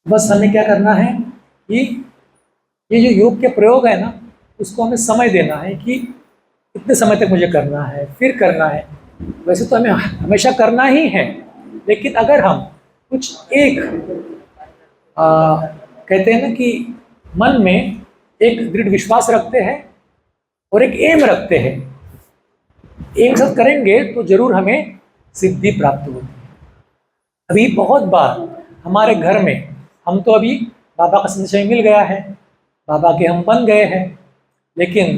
बस हमें क्या करना है कि ये जो योग के प्रयोग है ना, उसको हमें समय देना है कि इतने समय तक मुझे करना है, फिर करना है। वैसे तो हमें हमेशा करना ही है, लेकिन अगर हम कुछ एक कहते हैं ना कि मन में एक दृढ़ विश्वास रखते हैं और एक एम रखते हैं, एम सब करेंगे तो जरूर हमें सिद्धि प्राप्त होती है। अभी बहुत बार हमारे घर में, हम तो अभी बाबा का संदेश मिल गया है, बाबा के हम बन गए हैं, लेकिन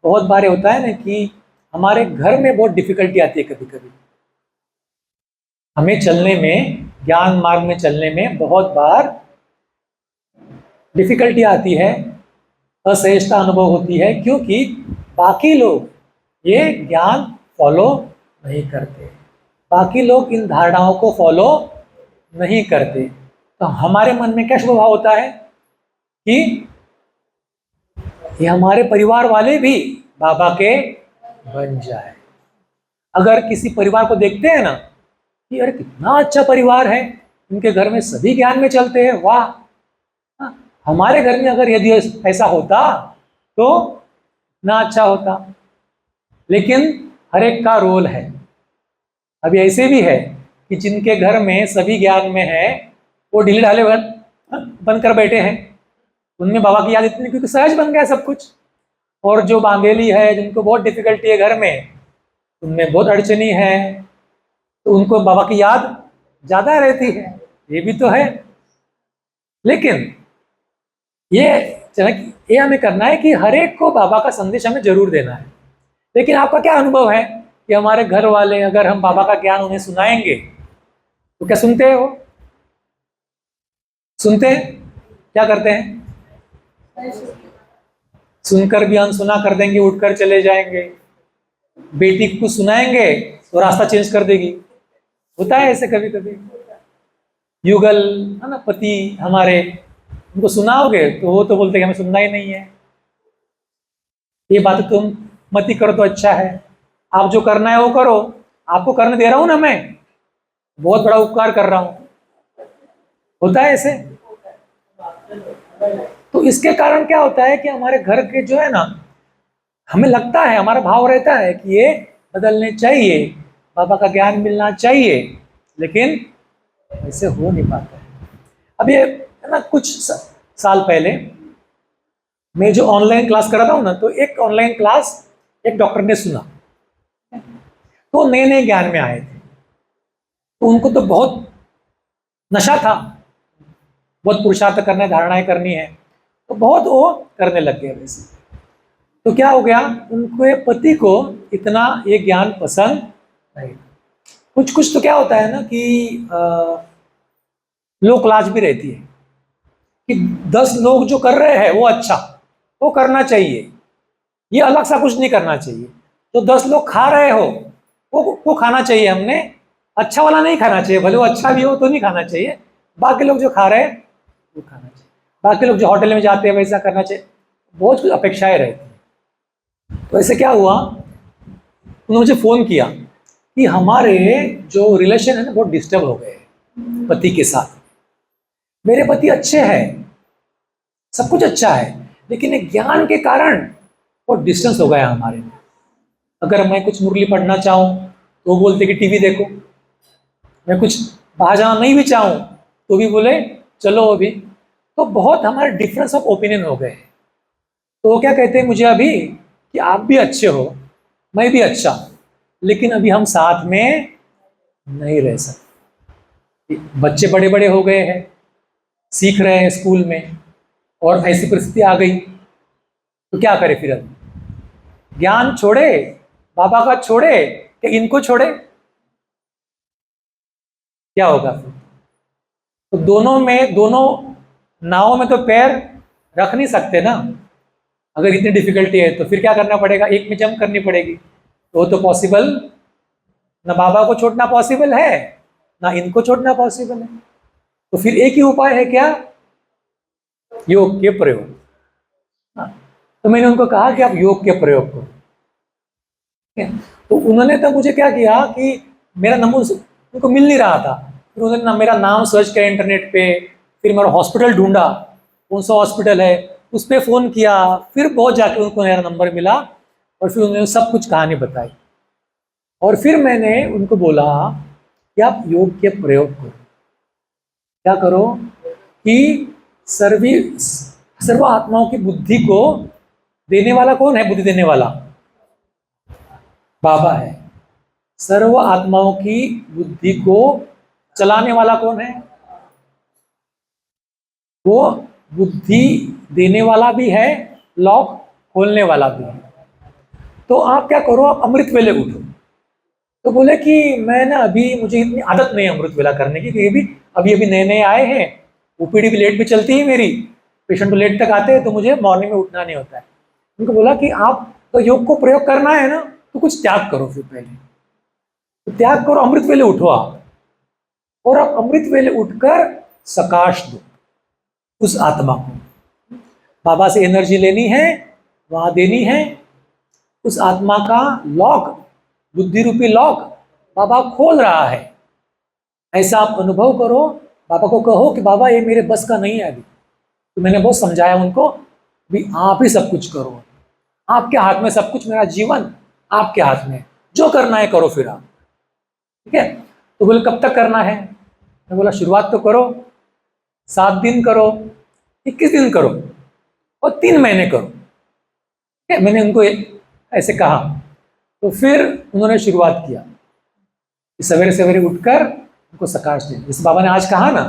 बहुत बार होता है ना कि हमारे घर में बहुत डिफिकल्टी आती है। कभी कभी हमें चलने में, ज्ञान मार्ग में चलने में बहुत बार डिफिकल्टी आती है, असहजता अनुभव होती है, क्योंकि बाकी लोग ये ज्ञान फॉलो नहीं करते, बाकी लोग इन धारणाओं को फॉलो नहीं करते। तो हमारे मन में क्या स्वभाव होता है कि ये हमारे परिवार वाले भी बाबा के बन जाए। अगर किसी परिवार को देखते हैं ना कि अरे कितना अच्छा परिवार है, इनके घर में सभी ज्ञान में चलते हैं, वाह, हमारे घर में अगर यदि ऐसा होता तो ना अच्छा होता। लेकिन हर एक का रोल है। अभी ऐसे भी है कि जिनके घर में सभी ज्ञान में है, वो ढीले ढाले बनकर बैठे हैं, उनमें बाबा की याद इतनी, क्योंकि सहज बन गया सब कुछ। और जो बांगेली है, जिनको बहुत डिफिकल्टी है घर में, उनमें बहुत अड़चनी है, तो उनको बाबा की याद ज्यादा रहती है, ये भी तो है। लेकिन ये हमें करना है कि हर एक को बाबा का संदेश हमें जरूर देना है। लेकिन आपका क्या अनुभव है कि हमारे घर वाले, अगर हम बाबा का ज्ञान उन्हें सुनाएंगे तो क्या सुनते हैं? वो सुनते हैं? क्या करते हैं? सुनकर भी अनसुना कर देंगे, उठकर चले जाएंगे। बेटी को सुनाएंगे तो रास्ता चेंज कर देगी। होता है ऐसे कभी कभी। युगल है ना, पति हमारे, उनको सुनाओगे तो वो तो बोलते कि हमें सुनना ही नहीं है। ये बात तुम मत ही करो तो अच्छा है, आप जो करना है वो करो, आपको करने दे रहा हूं ना, मैं बहुत बड़ा उपकार कर रहा हूं। होता है ऐसे। तो इसके कारण क्या होता है कि हमारे घर के जो है ना, हमें लगता है, हमारा भाव रहता है कि ये बदलने चाहिए, बाबा का ज्ञान मिलना चाहिए, लेकिन ऐसे हो नहीं पाता है। अब ये है ना, कुछ साल पहले मैं जो ऑनलाइन क्लास कराता हूँ ना, तो एक ऑनलाइन क्लास एक डॉक्टर ने सुना, तो नए नए ज्ञान में आए थे, तो उनको तो बहुत नशा था, बहुत पुरुषार्थ करना है, धारणाएं करनी है, तो बहुत वो करने लग गए वैसे। तो क्या हो गया, उनके पति को इतना ये ज्ञान पसंद नहीं। कुछ कुछ तो क्या होता है ना कि लोक लाज भी रहती है कि 10 लोग जो कर रहे हैं वो अच्छा, वो करना चाहिए, ये अलग सा कुछ नहीं करना चाहिए। तो 10 लोग खा रहे हो, वो खाना चाहिए, हमने अच्छा वाला नहीं खाना चाहिए, भले वो अच्छा भी हो तो नहीं खाना चाहिए, बाकी लोग जो खा रहे हैं वो खाना चाहिए, बाकी लोग जो होटल में जाते हैं वैसा करना चाहिए, बहुत कुछ अपेक्षाएं रहती हैं। तो ऐसे क्या हुआ, उन्होंने मुझे फ़ोन किया कि हमारे जो रिलेशन है ना बहुत डिस्टर्ब हो गए पति के साथ। मेरे पति अच्छे हैं, सब कुछ अच्छा है, लेकिन एक ज्ञान के कारण बहुत डिस्टेंस हो गया हमारे में। अगर मैं कुछ मुरली पढ़ना चाहूँ तो वो बोलते कि टीवी देखो, मैं कुछ बाहर जाना नहीं भी चाहूँ तो भी बोले चलो अभी। तो बहुत हमारे डिफरेंस ऑफ ओपिनियन हो गए। तो वो क्या कहते हैं मुझे अभी कि आप भी अच्छे हो, मैं भी अच्छा हूँ, लेकिन अभी हम साथ में नहीं रह सकते। बच्चे बड़े बड़े हो गए हैं, सीख रहे हैं स्कूल में, और ऐसी परिस्थिति आ गई तो क्या करें फिर? अब ज्ञान छोड़े, बाबा का छोड़े, कि इनको छोड़े? क्या होगा फिर? तो दोनों में, दोनों नावों में तो पैर रख नहीं सकते ना। अगर इतनी डिफिकल्टी है तो फिर क्या करना पड़ेगा, एक में जंप करनी पड़ेगी, तो वो तो पॉसिबल ना, बाबा को छोड़ना पॉसिबल है ना इनको छोड़ना पॉसिबल है। तो फिर एक ही उपाय है, क्या? योग के प्रयोग। हाँ, तो मैंने उनको कहा कि आप योग के प्रयोग करो। तो उन्होंने तो मुझे क्या किया कि मेरा नंबर उनको मिल नहीं रहा था, फिर उन्होंने ना मेरा नाम सर्च किया इंटरनेट पे, फिर मेरा हॉस्पिटल ढूंढा, कौन सा हॉस्पिटल है, उस पर फ़ोन किया, फिर बहुत जाके उनको मेरा नंबर मिला, और फिर उन्होंने सब कुछ कहानी बताई। और फिर मैंने उनको बोला कि आप योग के प्रयोग करो। क्या करो कि सर्वी सर्व आत्माओं की बुद्धि को देने वाला कौन है? बुद्धि देने वाला बाबा है। सर्व आत्माओं की बुद्धि को चलाने वाला कौन है? वो बुद्धि देने वाला भी है, लॉक खोलने वाला भी है। तो आप क्या करो, आप अमृत वेले उठो। तो बोले कि मैं ना अभी, मुझे इतनी आदत नहीं है अमृत वेला करने की, क्योंकि अभी अभी नए नए आए हैं, ओपीडी भी लेट में चलती है मेरी, पेशेंट तो लेट तक आते हैं, तो मुझे मॉर्निंग में उठना नहीं होता है। उनको बोला कि आप तो योग को प्रयोग करना है ना, तो कुछ त्याग करो फिर पहले, तो त्याग करो, अमृत वेले उठो आप, और आप अमृत वेले उठकर सकाश दो उस आत्मा को। बाबा से एनर्जी लेनी है, वहां देनी है, उस आत्मा का लॉक, बुद्धि रूपी लॉक बाबा खोल रहा है, ऐसा आप अनुभव करो। बाबा को कहो कि बाबा ये मेरे बस का नहीं है अभी। तो मैंने बहुत समझाया उनको, भी आप ही सब कुछ करो, आपके हाथ में सब कुछ, मेरा जीवन आपके हाथ में, जो करना है करो फिर आप। ठीक है? तो बोले कब तक करना है? मैं बोला शुरुआत तो करो, 7 दिन करो, 21 दिन करो, और 3 महीने करो। ठीक है? मैंने उनको ऐसे कहा। तो फिर उन्होंने शुरुआत किया कि सवेरे सवेरे उठकर उनको सकाश देना। जैसे बाबा ने आज कहा ना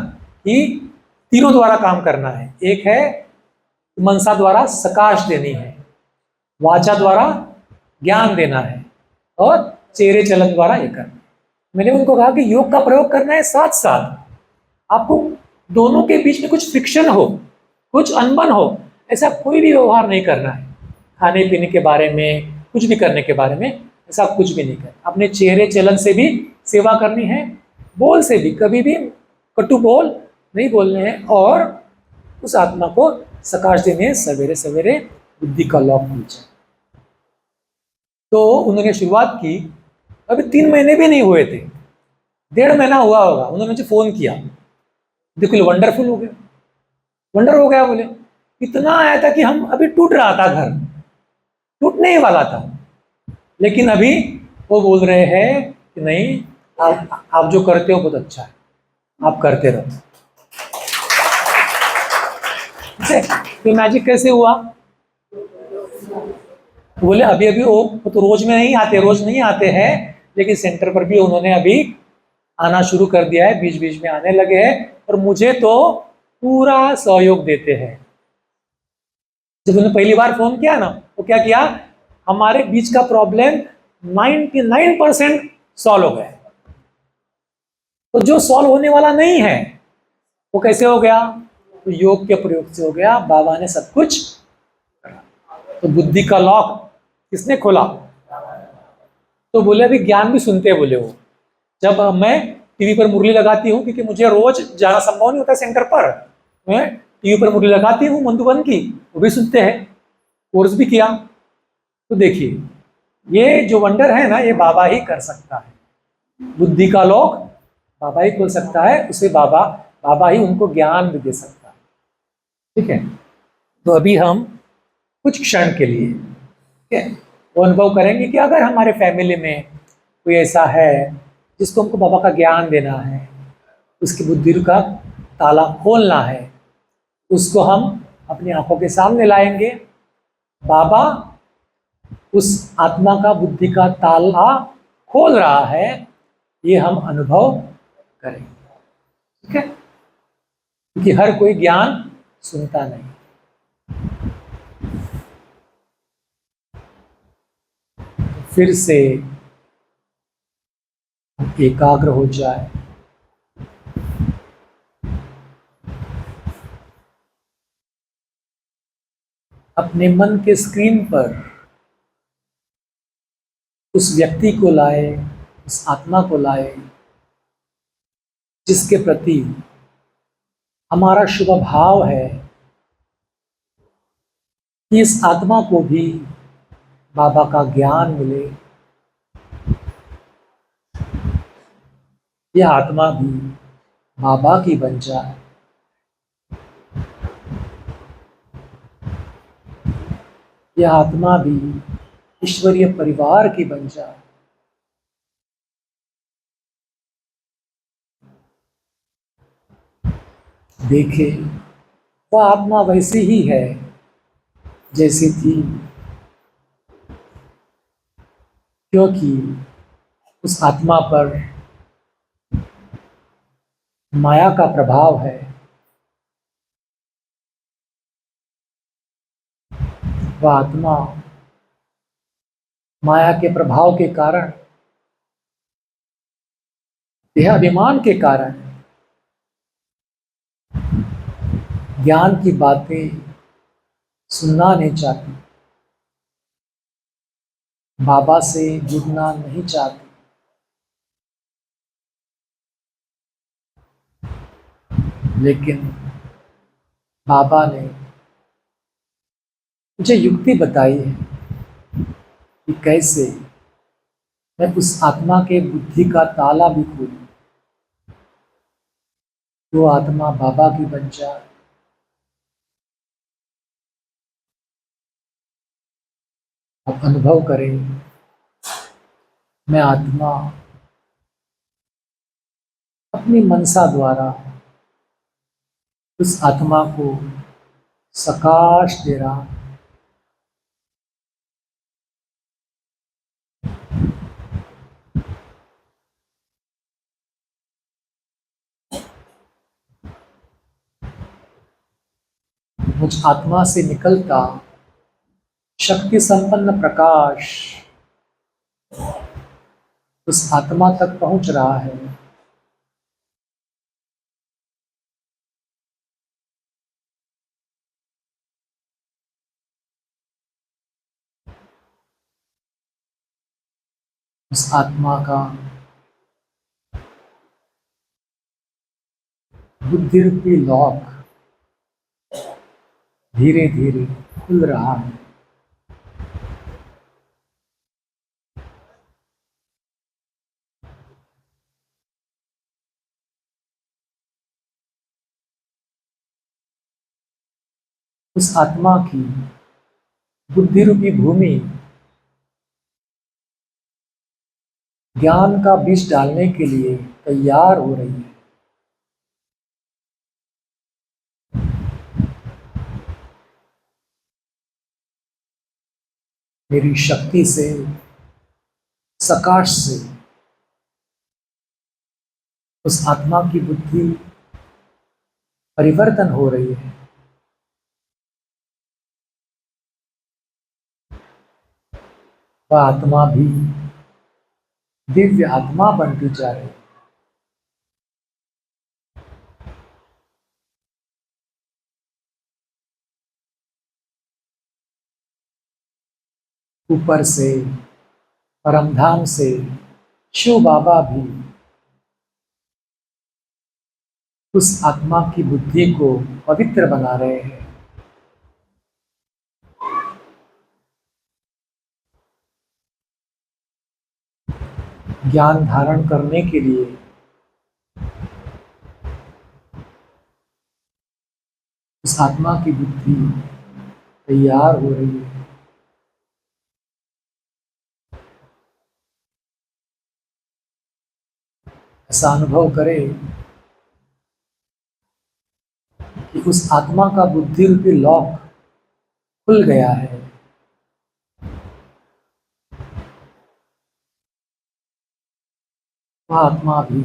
कि तीनों द्वारा काम करना है, एक है मनसा द्वारा सकाश देनी है, वाचा द्वारा ज्ञान देना है, और चेहरे चलन द्वारा ये करना। मैंने उनको कहा कि योग का प्रयोग करना है, साथ साथ आपको दोनों के बीच में कुछ फ्रिक्शन हो, कुछ अनबन हो, ऐसा कोई भी व्यवहार नहीं करना है। खाने पीने के बारे में, कुछ भी करने के बारे में ऐसा कुछ भी नहीं करना। अपने चेहरे चलन से भी सेवा करनी है, बोल से भी कभी भी कटु बोल नहीं बोलने हैं, और उस आत्मा को सकाश देने सवेरे सवेरे बुद्धि का लॉक खुल जाए। तो उन्होंने शुरुआत की, अभी 3 महीने भी नहीं हुए थे, 1.5 महीना हुआ होगा, उन्होंने मुझे फोन किया, बिल्कुल वंडरफुल हो गया, वंडर हो गया बोले। इतना आया था कि हम अभी टूट रहा था घर, टूटने ही वाला था, लेकिन अभी वो बोल रहे हैं कि नहीं, आप जो करते हो बहुत अच्छा है, आप करते रहो। तो मैजिक कैसे हुआ? बोले अभी अभी वो तो रोज में नहीं आते, रोज नहीं आते हैं, लेकिन सेंटर पर भी उन्होंने अभी आना शुरू कर दिया है, बीच बीच में आने लगे हैं, और मुझे तो पूरा सहयोग देते हैं। जब उन्होंने पहली बार फोन किया ना, तो क्या किया, हमारे बीच का प्रॉब्लम 99% सॉल्व हो गया। तो जो सॉल्व होने वाला नहीं है वो कैसे हो गया? तो योग के प्रयोग से हो गया, बाबा ने सब कुछ करा। तो बुद्धि का लॉक किसने खोला? तो बोले अभी ज्ञान भी सुनते हैं, बोले वो जब मैं टीवी पर मुरली लगाती हूँ, क्योंकि मुझे रोज जाना संभव नहीं होता सेंटर पर, मैं टीवी पर मुरली लगाती हूँ मधुबन की, वो भी सुनते हैं, कोर्स भी किया। तो देखिए ये जो वंडर है ना, ये बाबा ही कर सकता है। बुद्धि का लॉक बाबा ही खोल सकता है, उसे बाबा बाबा ही उनको ज्ञान भी दे सकता है। ठीक है, तो अभी हम कुछ क्षण के लिए, ठीक है, वो अनुभव करेंगे कि अगर हमारे फैमिली में कोई ऐसा है जिसको हमको बाबा का ज्ञान देना है, उसकी बुद्धि का ताला खोलना है, उसको हम अपनी आंखों के सामने लाएंगे। बाबा उस आत्मा का बुद्धि का ताला खोल रहा है, ये हम अनुभव करेंगे। ठीक है, क्योंकि हर कोई ज्ञान सुनता नहीं। फिर से एकाग्र हो जाए, अपने मन के स्क्रीन पर उस व्यक्ति को लाए, उस आत्मा को लाए जिसके प्रति हमारा शुभ भाव है कि इस आत्मा को भी बाबा का ज्ञान मिले, यह आत्मा भी बाबा की बन जाए, यह आत्मा भी ईश्वरीय परिवार की बन जाए। देखे वह आत्मा वैसी ही है जैसी थी, क्योंकि उस आत्मा पर माया का प्रभाव है। वह आत्मा माया के प्रभाव के कारण, देह अभिमान के कारण ज्ञान की बातें सुनना नहीं चाहती, बाबा से जुड़ना नहीं चाहती। लेकिन बाबा ने मुझे युक्ति बताई है कि कैसे मैं उस आत्मा के बुद्धि का ताला भी खोलूं, वो आत्मा बाबा की बन जाए। आप अनुभव करें, मैं आत्मा अपनी मनसा द्वारा उस आत्मा को सकाश दे रहा हूं। मुझ आत्मा से निकलता शक्ति संपन्न प्रकाश उस आत्मा तक पहुंच रहा है। उस आत्मा का बुद्धि रूपी लॉक धीरे धीरे खुल रहा है। उस आत्मा की बुद्धि रूपी भूमि ज्ञान का बीज डालने के लिए तैयार हो रही है। मेरी शक्ति से, सकाश से उस आत्मा की बुद्धि परिवर्तन हो रही है। वह आत्मा भी दिव्य आत्मा बनती जा रही है। ऊपर से, परमधाम से शिव बाबा भी उस आत्मा की बुद्धि को पवित्र बना रहे हैं। ज्ञान धारण करने के लिए उस आत्मा की बुद्धि तैयार हो रही है। ऐसा अनुभव करें कि उस आत्मा का बुद्धि रूपी लॉक खुल गया है। वह आत्मा भी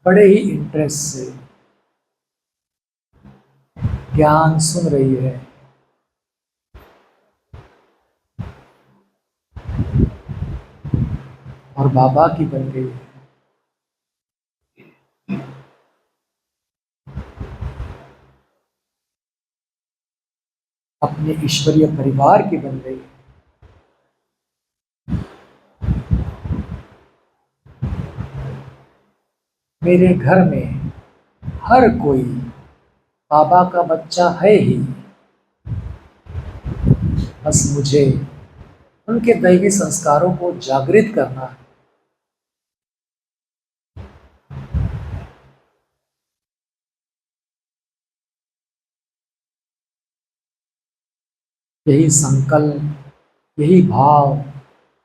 बड़े ही इंटरेस्ट से ज्ञान सुन रही है। और बाबा की बन गई है। अपने ईश्वरीय परिवार की बन गई है। मेरे घर में हर कोई बाबा का बच्चा है ही, बस मुझे उनके दैवी संस्कारों को जागृत करना है। यही संकल्प, यही भाव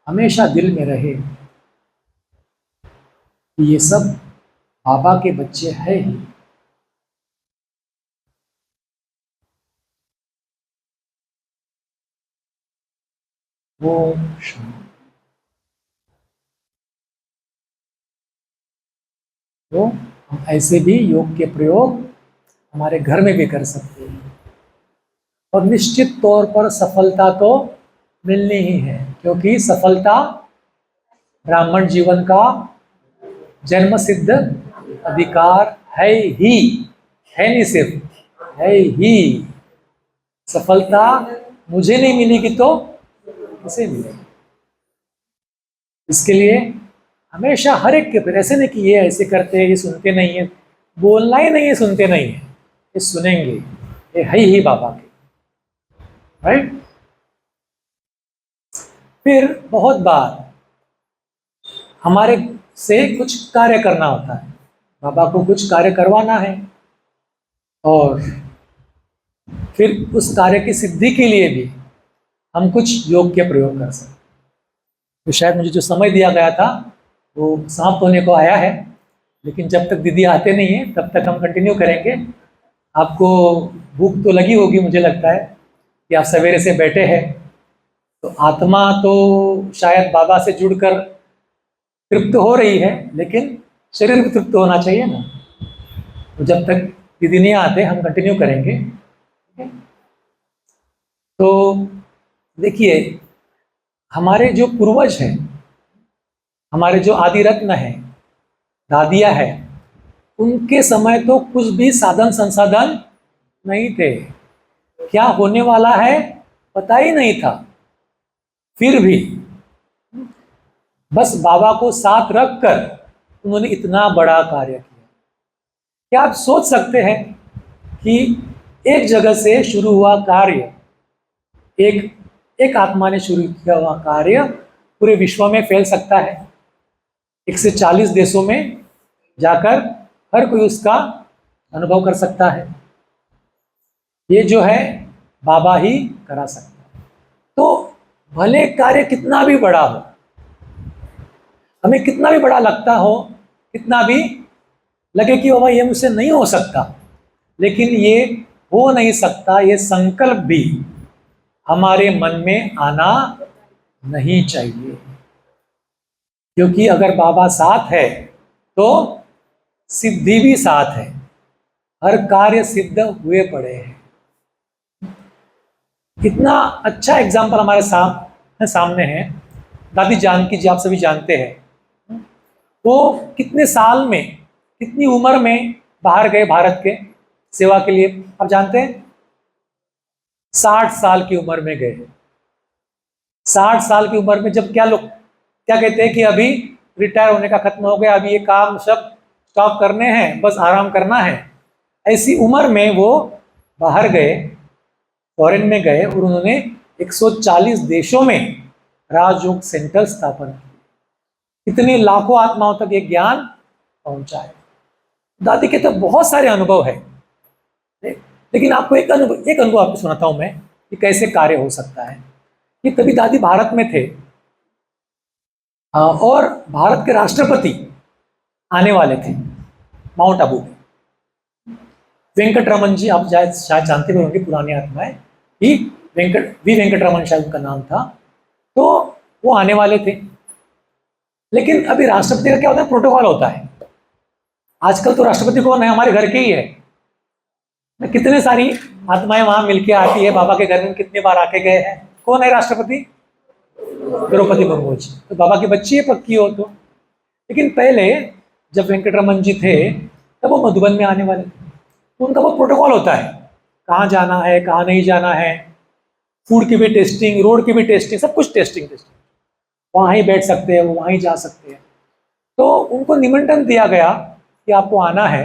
हमेशा दिल में रहे कि ये सब बाबा के बच्चे हैं ही। वो तो हम ऐसे भी योग के प्रयोग हमारे घर में भी कर सकते हैं। और निश्चित तौर पर सफलता तो मिलनी ही है, क्योंकि सफलता ब्राह्मण जीवन का जन्म सिद्ध अधिकार है ही। है नहीं, सिर्फ है ही। सफलता मुझे नहीं मिलेगी तो किसे मिलेगी? इसके लिए हमेशा हर एक के फिर ऐसे नहीं कि ये ऐसे करते हैं, ये सुनते नहीं है। बोलना ही नहीं है, सुनते नहीं है, ये सुनेंगे। ये है ही बाबा के, राइट। फिर बहुत बार हमारे से कुछ कार्य करना होता है, बाबा को कुछ कार्य करवाना है, और फिर उस कार्य की सिद्धि के लिए भी हम कुछ योग के प्रयोग कर सकते हैं। तो शायद मुझे जो समय दिया गया था वो समाप्त होने को आया है, लेकिन जब तक दीदी आते नहीं हैं तब तक हम कंटिन्यू करेंगे। आपको भूख तो लगी होगी, मुझे लगता है कि आप सवेरे से बैठे हैं। तो आत्मा तो शायद बाबा से जुड़कर तृप्त हो रही है, लेकिन शरीर भी तृप्त होना चाहिए ना। तो जब तक दीदी नहीं आते हम कंटिन्यू करेंगे। तो देखिए, हमारे जो पूर्वज हैं, हमारे जो आदि रत्न हैं, दादिया है, उनके समय तो कुछ भी साधन संसाधन नहीं थे। क्या होने वाला है पता ही नहीं था। फिर भी बस बाबा को साथ रखकर उन्होंने इतना बड़ा कार्य किया। क्या आप सोच सकते हैं कि एक जगह से शुरू हुआ कार्य, एक आत्मा ने शुरू किया हुआ कार्य पूरे विश्व में फैल सकता है? 140 देशों में जाकर हर कोई उसका अनुभव कर सकता है, ये जो है बाबा ही करा सकता है। तो भले कार्य कितना भी बड़ा हो, हमें कितना भी बड़ा लगता हो, कितना भी लगे कि बाबा ये मुझसे नहीं हो सकता, लेकिन ये हो नहीं सकता, ये संकल्प भी हमारे मन में आना नहीं चाहिए। क्योंकि अगर बाबा साथ है तो सिद्धि भी साथ है, हर कार्य सिद्ध हुए पड़े हैं। इतना अच्छा एग्जाम्पल हमारे सामने है। दादी जानकी जी, आप सभी जानते हैं, वो कितने साल में, कितनी उम्र में बाहर गए भारत के सेवा के लिए, आप जानते हैं? 60 साल की उम्र में गए। 60 साल की उम्र में, जब क्या लोग क्या कहते हैं कि अभी रिटायर होने का खत्म हो गया, अभी ये काम सब स्टॉप करने हैं, बस आराम करना है, ऐसी उम्र में वो बाहर गए, फॉरेन में गए और उन्होंने 140 देशों में राजयोग सेंटर स्थापन किए, इतने लाखों आत्माओं तक ये ज्ञान पहुंचाए। दादी के तो बहुत सारे अनुभव है, लेकिन आपको एक अनुभव आपको सुनाता हूं मैं कि कैसे कार्य हो सकता है। कि कभी दादी भारत में थे और भारत के राष्ट्रपति आने वाले थे माउंट आबू में। वेंकट रमन जी, आप शायद जानते भी होंगे, पुरानी आत्माएं, कि वेंकट रमन शायद उनका नाम था। तो वो आने वाले थे, लेकिन अभी राष्ट्रपति का क्या होता है, प्रोटोकॉल होता है। आजकल तो राष्ट्रपति कौन है, हमारे घर के ही है। कितने सारी आत्माएं वहां मिलके आती है, बाबा के घर में कितने बार आके गए हैं। कौन है राष्ट्रपति? द्रौपदी मुर्मू जी। तो बाबा की बच्ची है पक्की हो तो। लेकिन पहले जब वेंकटरमन जी थे तब वो मधुबन में आने वाले थे, तो उनका वो प्रोटोकॉल होता है, कहाँ जाना है, कहाँ नहीं जाना है, फूड की भी टेस्टिंग, रोड की भी टेस्टिंग, सब कुछ टेस्टिंग। वहाँ ही बैठ सकते हैं, वो वहाँ ही जा सकते हैं। तो उनको निमंत्रण दिया गया कि आपको आना है,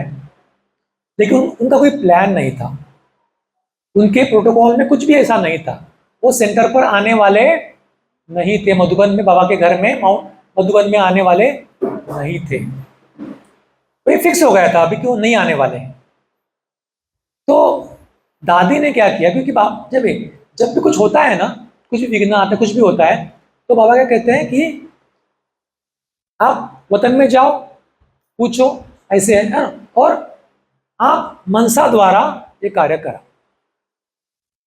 लेकिन उनका कोई प्लान नहीं था, उनके प्रोटोकॉल में कुछ भी ऐसा नहीं था। वो सेंटर पर आने वाले नहीं थे, मधुबन में बाबा के घर में मधुबन में आने वाले नहीं थे। तो ये फिक्स हो गया था अभी कि वो नहीं आने वाले। तो दादी ने क्या किया, क्योंकि जब भी कुछ होता है ना, कुछ भी विघ्न आता है, कुछ भी होता है, तो बाबा क्या कहते हैं कि आप वतन में जाओ, पूछो, ऐसे है ना, और आप मनसा द्वारा ये कार्य करा,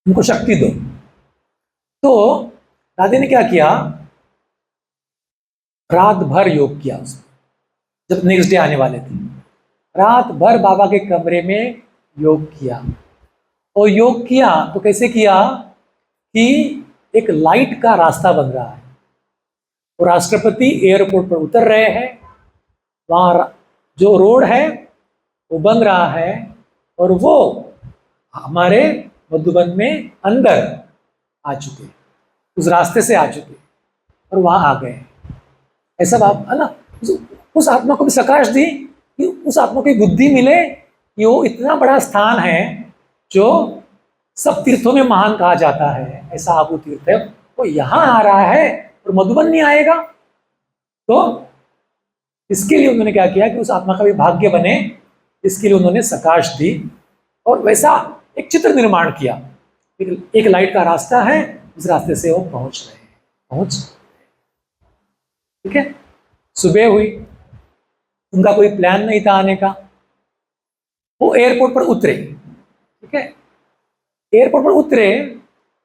उनको शक्ति दो। तो दादी ने क्या किया, रात भर योग किया उसने। जब नेक्स्ट डे आने वाले थे, रात भर बाबा के कमरे में योग किया। और योग किया तो कैसे किया कि एक लाइट का रास्ता बन रहा है, और राष्ट्रपति एयरपोर्ट पर उतर रहे हैं, वहां जो रोड है वो बन रहा है, और वो हमारे मधुबन में अंदर आ चुके, उस रास्ते से आ चुके और वहां आ गए। ऐसा बात है ना, उस आत्मा को भी सकाश दी कि उस आत्मा को बुद्धि मिले कि वो इतना बड़ा स्थान है जो सब तीर्थों में महान कहा जाता है, ऐसा आबू तीर्थ है, वो यहाँ आ रहा है और मधुबन नहीं आएगा। तो इसके लिए उन्होंने क्या किया कि उस आत्मा का भी भाग्य बने, इसके लिए उन्होंने सकाश दी, और वैसा एक चित्र निर्माण किया। एक लाइट का रास्ता है, उस रास्ते से वो पहुंच रहे हैं, ठीक है। सुबह हुई, उनका कोई प्लान नहीं था आने का, वो एयरपोर्ट पर उतरे, ठीक है। एयरपोर्ट पर उतरे,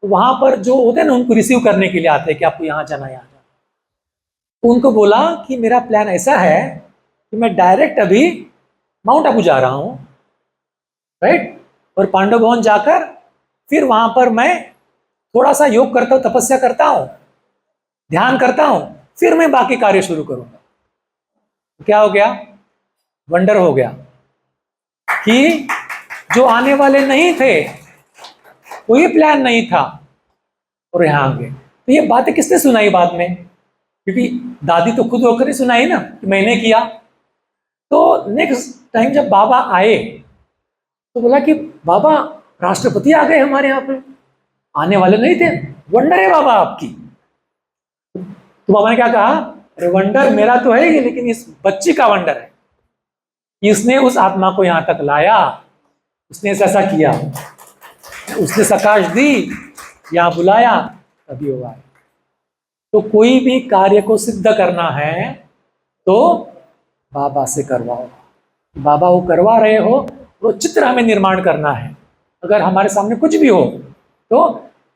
वहां पर जो होते हैं ना, उनको रिसीव करने के लिए आते हैं कि आपको यहाँ जाना, यहाँ जाना। तो उनको बोला कि मेरा प्लान ऐसा है कि मैं डायरेक्ट अभी माउंट आबू जा रहा हूँ, राइट, और पांडव भवन जाकर फिर वहां पर मैं थोड़ा सा योग करता हूँ, तपस्या करता हूँ, ध्यान करता हूँ, फिर मैं बाकी कार्य शुरू करूंगा। तो क्या हो गया, वंडर हो गया कि जो आने वाले नहीं थे, कोई प्लान नहीं था, और यहां आ गए। तो ये बातें किसने सुनाई बाद में, क्योंकि दादी तो खुद होकर ही सुनाई ना कि मैंने किया। तो नेक्स्ट टाइम जब बाबा आए तो बोला कि बाबा राष्ट्रपति आ गए हमारे यहाँ पे, आने वाले नहीं थे, वंडर है बाबा आपकी। तो बाबा ने क्या कहा, अरे वंडर मेरा तो है ही, लेकिन इस बच्ची का वंडर है। इसने उस आत्मा को यहाँ तक लाया, उसने ऐसा किया, उसने सकाश दी, यहाँ बुलाया, तभी हुआ। तो कोई भी कार्य को सिद्ध करना है तो बाबा से करवाओ। बाबा वो करवा रहे हो, वो चित्र हमें निर्माण करना है। अगर हमारे सामने कुछ भी हो तो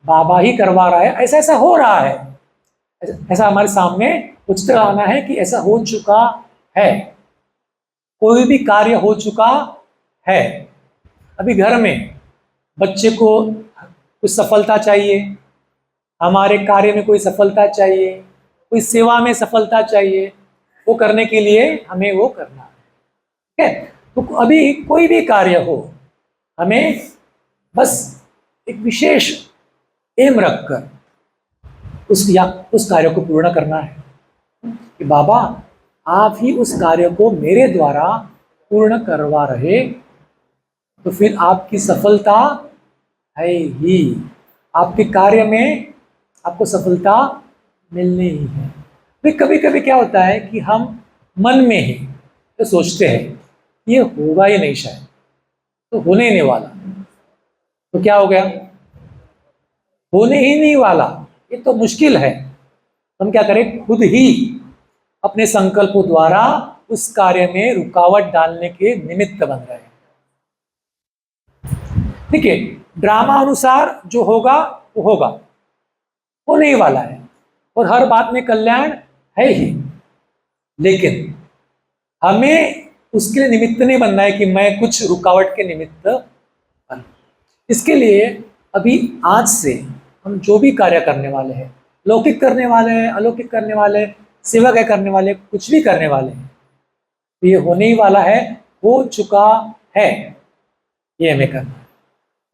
बाबा ही करवा रहा है, ऐसा ऐसा हो रहा है, ऐसा हमारे सामने वो चित्र आना है कि ऐसा हो चुका है, कोई भी कार्य हो चुका है। अभी घर में बच्चे को कुछ सफलता चाहिए, हमारे कार्य में कोई सफलता चाहिए, कोई सेवा में सफलता चाहिए, वो करने के लिए हमें वो करना है, ठीक है। तो अभी कोई भी कार्य हो, हमें बस एक विशेष एम रखकर उस कार्य को पूर्ण करना है कि बाबा आप ही उस कार्य को मेरे द्वारा पूर्ण करवा रहे, तो फिर आपकी सफलता है ही, आपके कार्य में आपको सफलता मिलनी ही है। फिर कभी कभी क्या होता है कि हम मन में ही तो सोचते हैं ये होगा ही नहीं, शायद तो होने ही नहीं वाला, तो क्या हो गया, होने ही नहीं वाला, ये तो मुश्किल है। हम क्या करें, खुद ही अपने संकल्पों द्वारा उस कार्य में रुकावट डालने के निमित्त बन रहे हैं, ठीक है। ड्रामा अनुसार जो होगा वो होगा, होने ही वाला है, और हर बात में कल्याण है ही, लेकिन हमें उसके लिए निमित्त नहीं बनना है कि मैं कुछ रुकावट के निमित्त बन। इसके लिए अभी आज से हम जो भी कार्य करने वाले हैं, लौकिक करने वाले हैं, अलौकिक करने वाले, सेवा के करने वाले, कुछ भी करने वाले हैं, तो ये होने ही वाला है, हो चुका है, ये हमें करना है।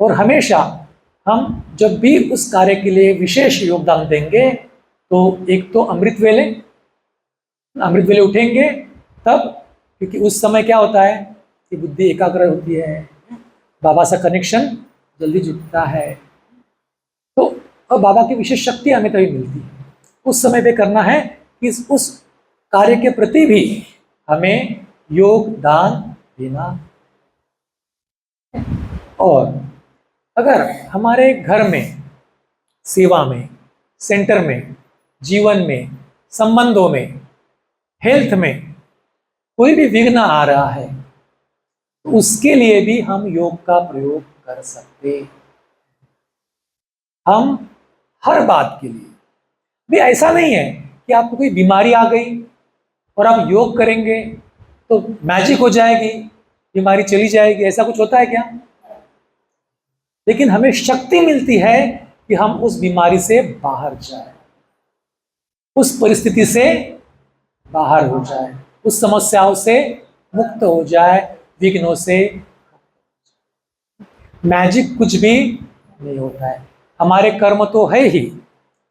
और हमेशा हम जब भी उस कार्य के लिए विशेष योगदान देंगे तो एक तो अमृत वेले उठेंगे तब, क्योंकि उस समय क्या होता है कि बुद्धि एकाग्र होती है, बाबा से कनेक्शन जल्दी जुड़ता है, तो अब बाबा की विशेष शक्ति हमें तभी मिलती है। उस समय पे करना है कि उस कार्य के प्रति भी हमें योगदान देना। और अगर हमारे घर में, सेवा में, सेंटर में, जीवन में, संबंधों में, हेल्थ में कोई भी विघ्न आ रहा है तो उसके लिए भी हम योग का प्रयोग कर सकते। हम हर बात के लिए भी, ऐसा नहीं है कि आपको कोई बीमारी आ गई और आप योग करेंगे तो मैजिक हो जाएगी, बीमारी चली जाएगी, ऐसा कुछ होता है क्या? लेकिन हमें शक्ति मिलती है कि हम उस बीमारी से बाहर जाए, उस परिस्थिति से बाहर हो जाए, उस समस्याओं से मुक्त हो जाए, विघ्नों से। मैजिक कुछ भी नहीं होता है, हमारे कर्म तो है ही,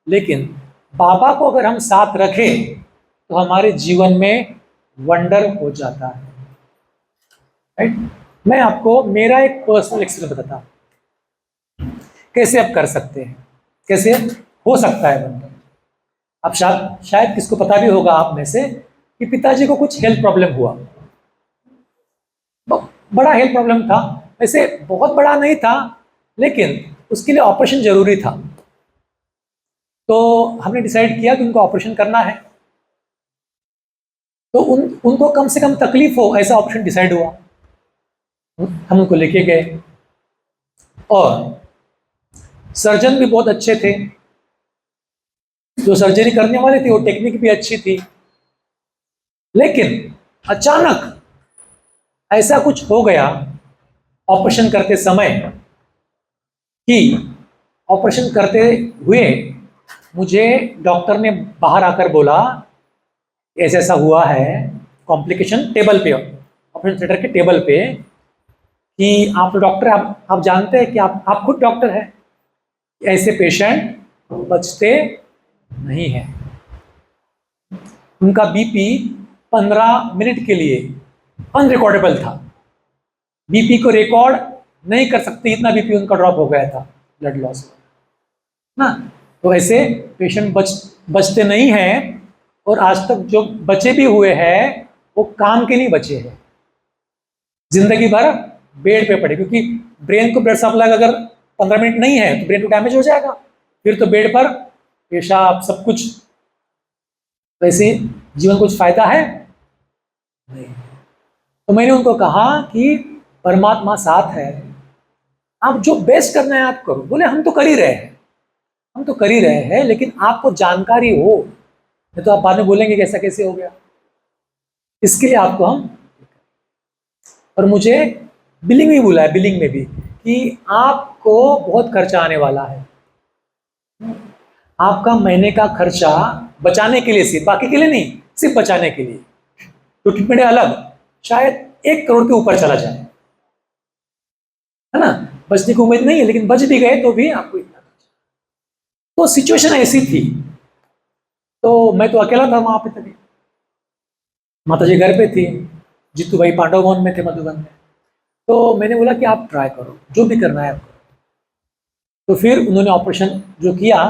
लेकिन बाबा को अगर हम साथ रखें तो हमारे जीवन में वंडर हो जाता है, राइट। मैं आपको मेरा एक पर्सनल एक्सपीरियंस बताता हूँ, कैसे आप कर सकते हैं, कैसे हो सकता है वंडर। अब शायद किसको पता भी होगा आप में से कि पिताजी को कुछ हेल्थ प्रॉब्लम हुआ, बड़ा हेल्थ प्रॉब्लम था, वैसे बहुत बड़ा नहीं था, लेकिन उसके लिए ऑपरेशन जरूरी था। तो हमने डिसाइड किया कि उनको ऑपरेशन करना है, तो उनको कम से कम तकलीफ हो ऐसा ऑपरेशन डिसाइड हुआ। हम उनको लेके गए और सर्जन भी बहुत अच्छे थे, जो सर्जरी करने वाले थे वो टेक्निक भी अच्छी थी, लेकिन अचानक ऐसा कुछ हो गया ऑपरेशन करते समय कि ऑपरेशन करते हुए मुझे डॉक्टर ने बाहर आकर बोला ऐसा ऐसा हुआ है, कॉम्प्लिकेशन टेबल पे, ऑपरेशन थिएटर के टेबल पे, कि आप डॉक्टर, आप जानते हैं कि आप खुद डॉक्टर हैं, ऐसे पेशेंट बचते नहीं है। उनका बीपी 15 मिनट के लिए अनरिकॉर्डेबल था, बीपी को रिकॉर्ड नहीं कर सकते, इतना बीपी उनका ड्रॉप हो गया था, ब्लड लॉस ना। तो ऐसे पेशेंट बचते नहीं हैं, और आज तक जो बचे भी हुए हैं वो काम के नहीं बचे हैं, जिंदगी भर बेड पे पड़े, क्योंकि ब्रेन को ब्लड सप्लाई अगर 15 मिनट नहीं है तो ब्रेन को डैमेज हो जाएगा, फिर तो बेड पर पेशाब सब कुछ। वैसे जीवन कुछ फायदा है नहीं। तो मैंने उनको कहा कि परमात्मा साथ है, आप जो बेस्ट करना है आप करो। बोले हम तो कर ही रहे हैं, हम तो कर ही रहे हैं, लेकिन आपको जानकारी हो, नहीं तो आप बाद में बोलेंगे कि ऐसा कैसे हो गया। इसके लिए आपको हम, और मुझे बिलिंग में बोला है, बिलिंग में भी, कि आपको बहुत खर्चा आने वाला है, आपका महीने का खर्चा बचाने के लिए, सिर्फ बाकी के लिए नहीं, सिर्फ बचाने के लिए। तो ट्रीटमेंट अलग, शायद 1 करोड़ के ऊपर चला जाए, है ना। बचने की उम्मीद नहीं है, लेकिन बच भी गए तो भी आपको इतना। तो सिचुएशन ऐसी थी, तो मैं तो अकेला था वहां पे तभी, माता जी घर पे थी, जीतू भाई पांडव भवन में थे, मधुबन में। तो मैंने बोला कि आप ट्राई करो, जो भी करना है आप करो। तो फिर उन्होंने ऑपरेशन जो किया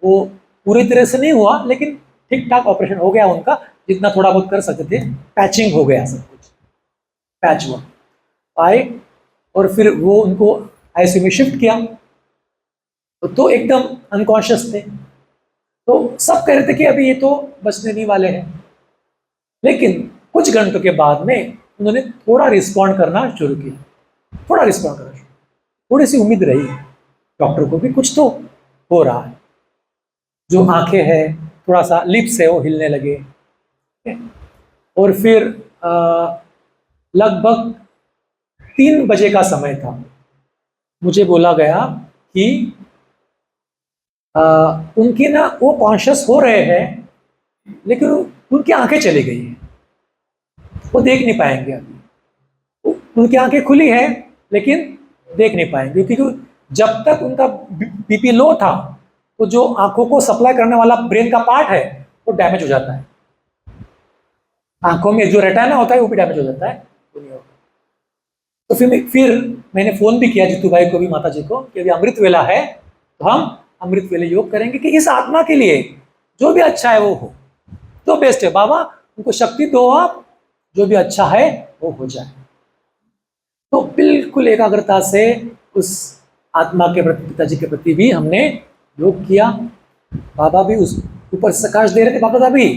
वो पूरी तरह से नहीं हुआ, लेकिन ठीक ठाक ऑपरेशन हो गया उनका, जितना थोड़ा बहुत कर सकते थे। पैचिंग हो गया सब कुछ, पैच हुआ आए, और फिर वो उनको आईसीयू में शिफ्ट किया। तो एकदम अनकॉन्शियस थे, तो सब कह रहे थे कि अभी ये तो बचने नहीं वाले हैं। लेकिन कुछ घंटों के बाद में उन्होंने थोड़ा रिस्पॉन्ड करना शुरू किया, थोड़ा रिस्पॉन्ड करना शुरू, थोड़ी सी उम्मीद रही डॉक्टर को कि कुछ तो हो रहा है। जो आंखें हैं, थोड़ा सा लिप्स है वो हिलने लगे। और फिर लगभग 3 बजे का समय था, मुझे बोला गया कि उनकी ना, वो कॉन्शियस हो रहे हैं, लेकिन उनकी आंखें चली गई हैं, वो देख नहीं पाएंगे अभी। उनकी आंखें खुली है लेकिन देख नहीं पाएंगे, क्योंकि जब तक उनका बीपी लो था तो जो आंखों को सप्लाई करने वाला ब्रेन का पार्ट है वो डैमेज हो जाता है। आंखों में जो रेटिना होता है वो भी डैमेज हो जाता है, वो नहीं होता। तो फिर मैंने फोन भी किया जीतू भाई को भी, माता जी को, कि अभी अमृत वेला है तो हम अमृत वेले योग करेंगे कि इस आत्मा के लिए जो भी अच्छा है वो हो, जो बेस्ट है बाबा उनको शक्ति दो, आप जो भी अच्छा है वो हो जाए। तो बिल्कुल एकाग्रता से उस आत्मा के प्रति, पिताजी के प्रति भी हमने योग किया। बाबा भी उस ऊपर प्रकाश दे रहे थे, बाबा भी,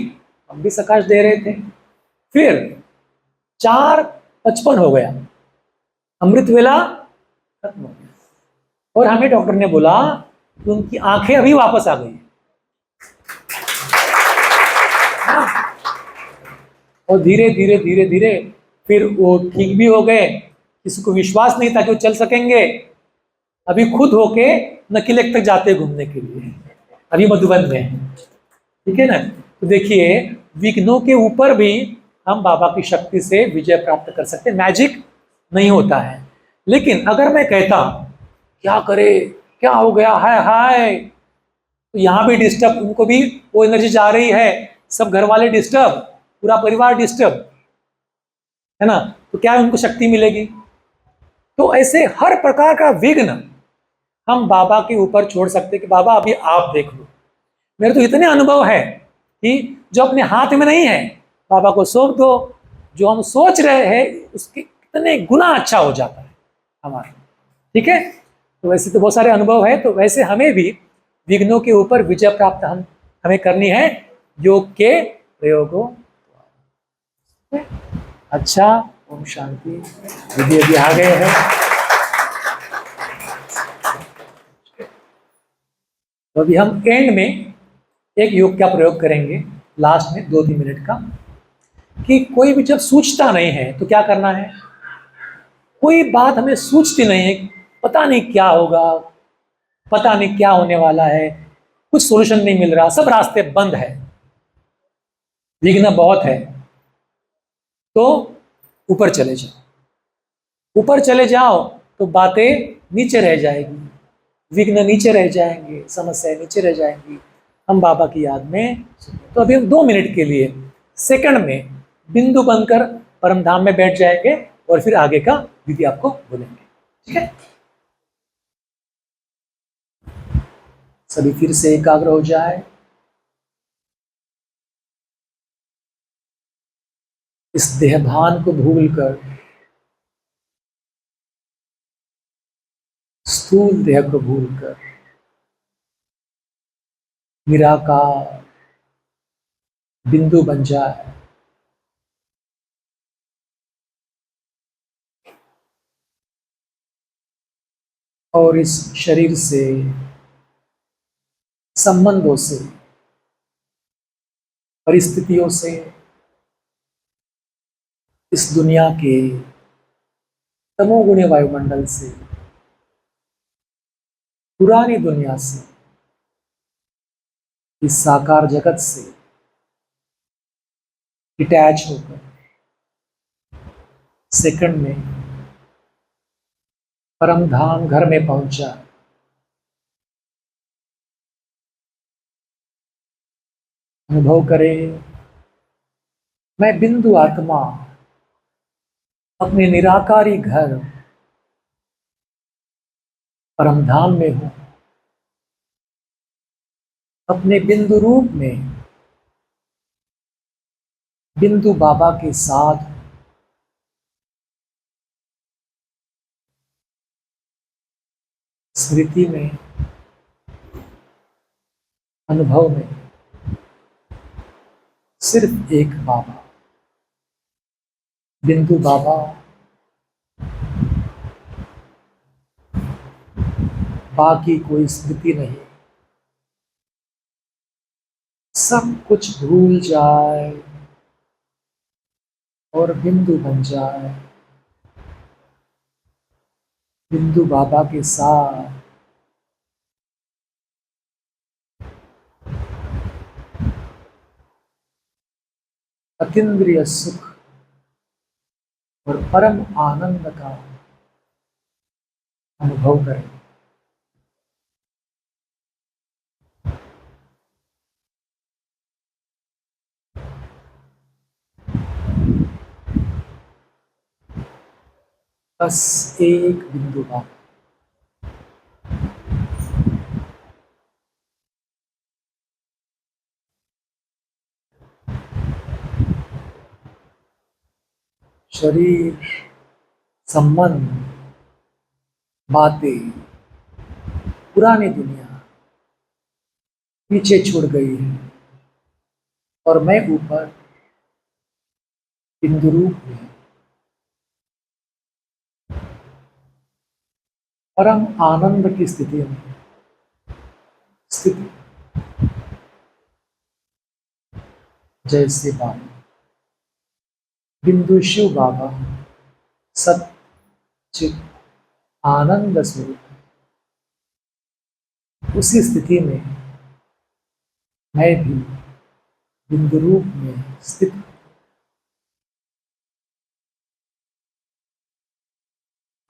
हम भी प्रकाश दे रहे थे। फिर 4:55 हो गया, अमृत वेला खत्म हो गया, और हमें डॉक्टर ने बोला कि उनकी आंखें अभी वापस आ गई। और धीरे धीरे धीरे धीरे फिर वो ठीक भी हो गए। किसी को विश्वास नहीं था कि वो चल सकेंगे, अभी खुद होके नकिलेक तक जाते घूमने के लिए, अभी मधुबन में, ठीक है ना। तो देखिए, विघ्नों के ऊपर भी हम बाबा की शक्ति से विजय प्राप्त कर सकते हैं। मैजिक नहीं होता है, लेकिन अगर मैं कहता क्या करे, क्या हो गया है, हाय, तो यहाँ भी डिस्टर्ब, उनको भी वो एनर्जी जा रही है, सब घर वाले डिस्टर्ब, पूरा परिवार डिस्टर्ब, है ना, तो क्या उनको शक्ति मिलेगी। तो ऐसे हर प्रकार का विघ्न हम बाबा के ऊपर छोड़ सकते कि बाबा अभी आप देख लो। मेरे तो इतने अनुभव है कि जो अपने हाथ में नहीं है बाबा को सौंप दो, जो हम सोच रहे हैं उसके कितने गुना अच्छा हो जाता है हमारा, ठीक है। तो वैसे तो बहुत सारे अनुभव है, तो वैसे हमें भी विघ्नों के ऊपर विजय प्राप्त हमें करनी है योग के प्रयोगों। अच्छा, ओम शांति। विधि अभी आ गए हैं, तो अभी हम एंड में एक योग का प्रयोग करेंगे, लास्ट में 2-3 मिनट का, कि कोई भी जब सूझता नहीं है तो क्या करना है। कोई बात हमें सूझती नहीं है, पता नहीं क्या होगा, पता नहीं क्या होने वाला है, कुछ सोल्यूशन नहीं मिल रहा, सब रास्ते बंद है, विघ्न बहुत है, तो ऊपर चले जाओ। ऊपर चले जाओ तो बातें नीचे रह जाएगी, विघ्न नीचे रह जाएंगे, समस्याएं नीचे रह जाएंगी, हम बाबा की याद में। तो अभी हम 2 मिनट के लिए सेकंड में बिंदु बनकर परम धाम में बैठ जाएंगे, और फिर आगे का विधि आपको बोलेंगे, ठीक है। सभी फिर से एकाग्र हो जाए, इस देहभान को भूलकर स्थूल देह को भूलकर निराकार बिंदु बन जाए, और इस शरीर से, संबंधों से, परिस्थितियों से, इस दुनिया के तमोगुणी वायुमंडल से, पुरानी दुनिया से, इस साकार जगत से डिटैच होकर सेकंड में परम धाम घर में पहुंचा। अनुभव करें, मैं बिंदु आत्मा अपने निराकारी घर परम धाम में हूं। अपने बिंदु रूप में बिंदु बाबा के साथ स्मृति में, अनुभव में सिर्फ एक बाबा, बिंदु बाबा, बाकी कोई स्मृति नहीं। सब कुछ भूल जाए और बिंदु बन जाए, बिंदु बाबा के साथ। अतीन्द्रिय सुख और परम आनंद का अनुभव करें। बस एक बिंदु बाबा। शरीर, संबंध, बातें, पुरानी दुनिया पीछे छूट गई है और मैं ऊपर बिंदु रूप में परम आनंद की स्थिति में स्थिति, जैसे बाबा बिंदु शिव बाबा सच्चित आनंद स्वरूप, उसी स्थिति में मैं भी बिंदु रूप में स्थित।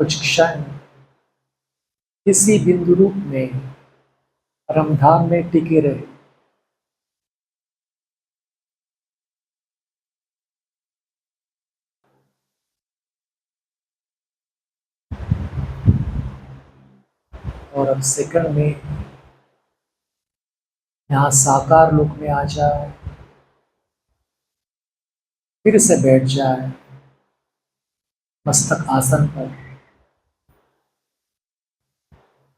कुछ क्षण इसी बिंदु रूप में परमधाम में टिके रहे। और अब सेकंड में यहाँ साकार लोक में आ जाए, फिर से बैठ जाए मस्तक आसन पर।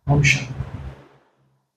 ओम शांति।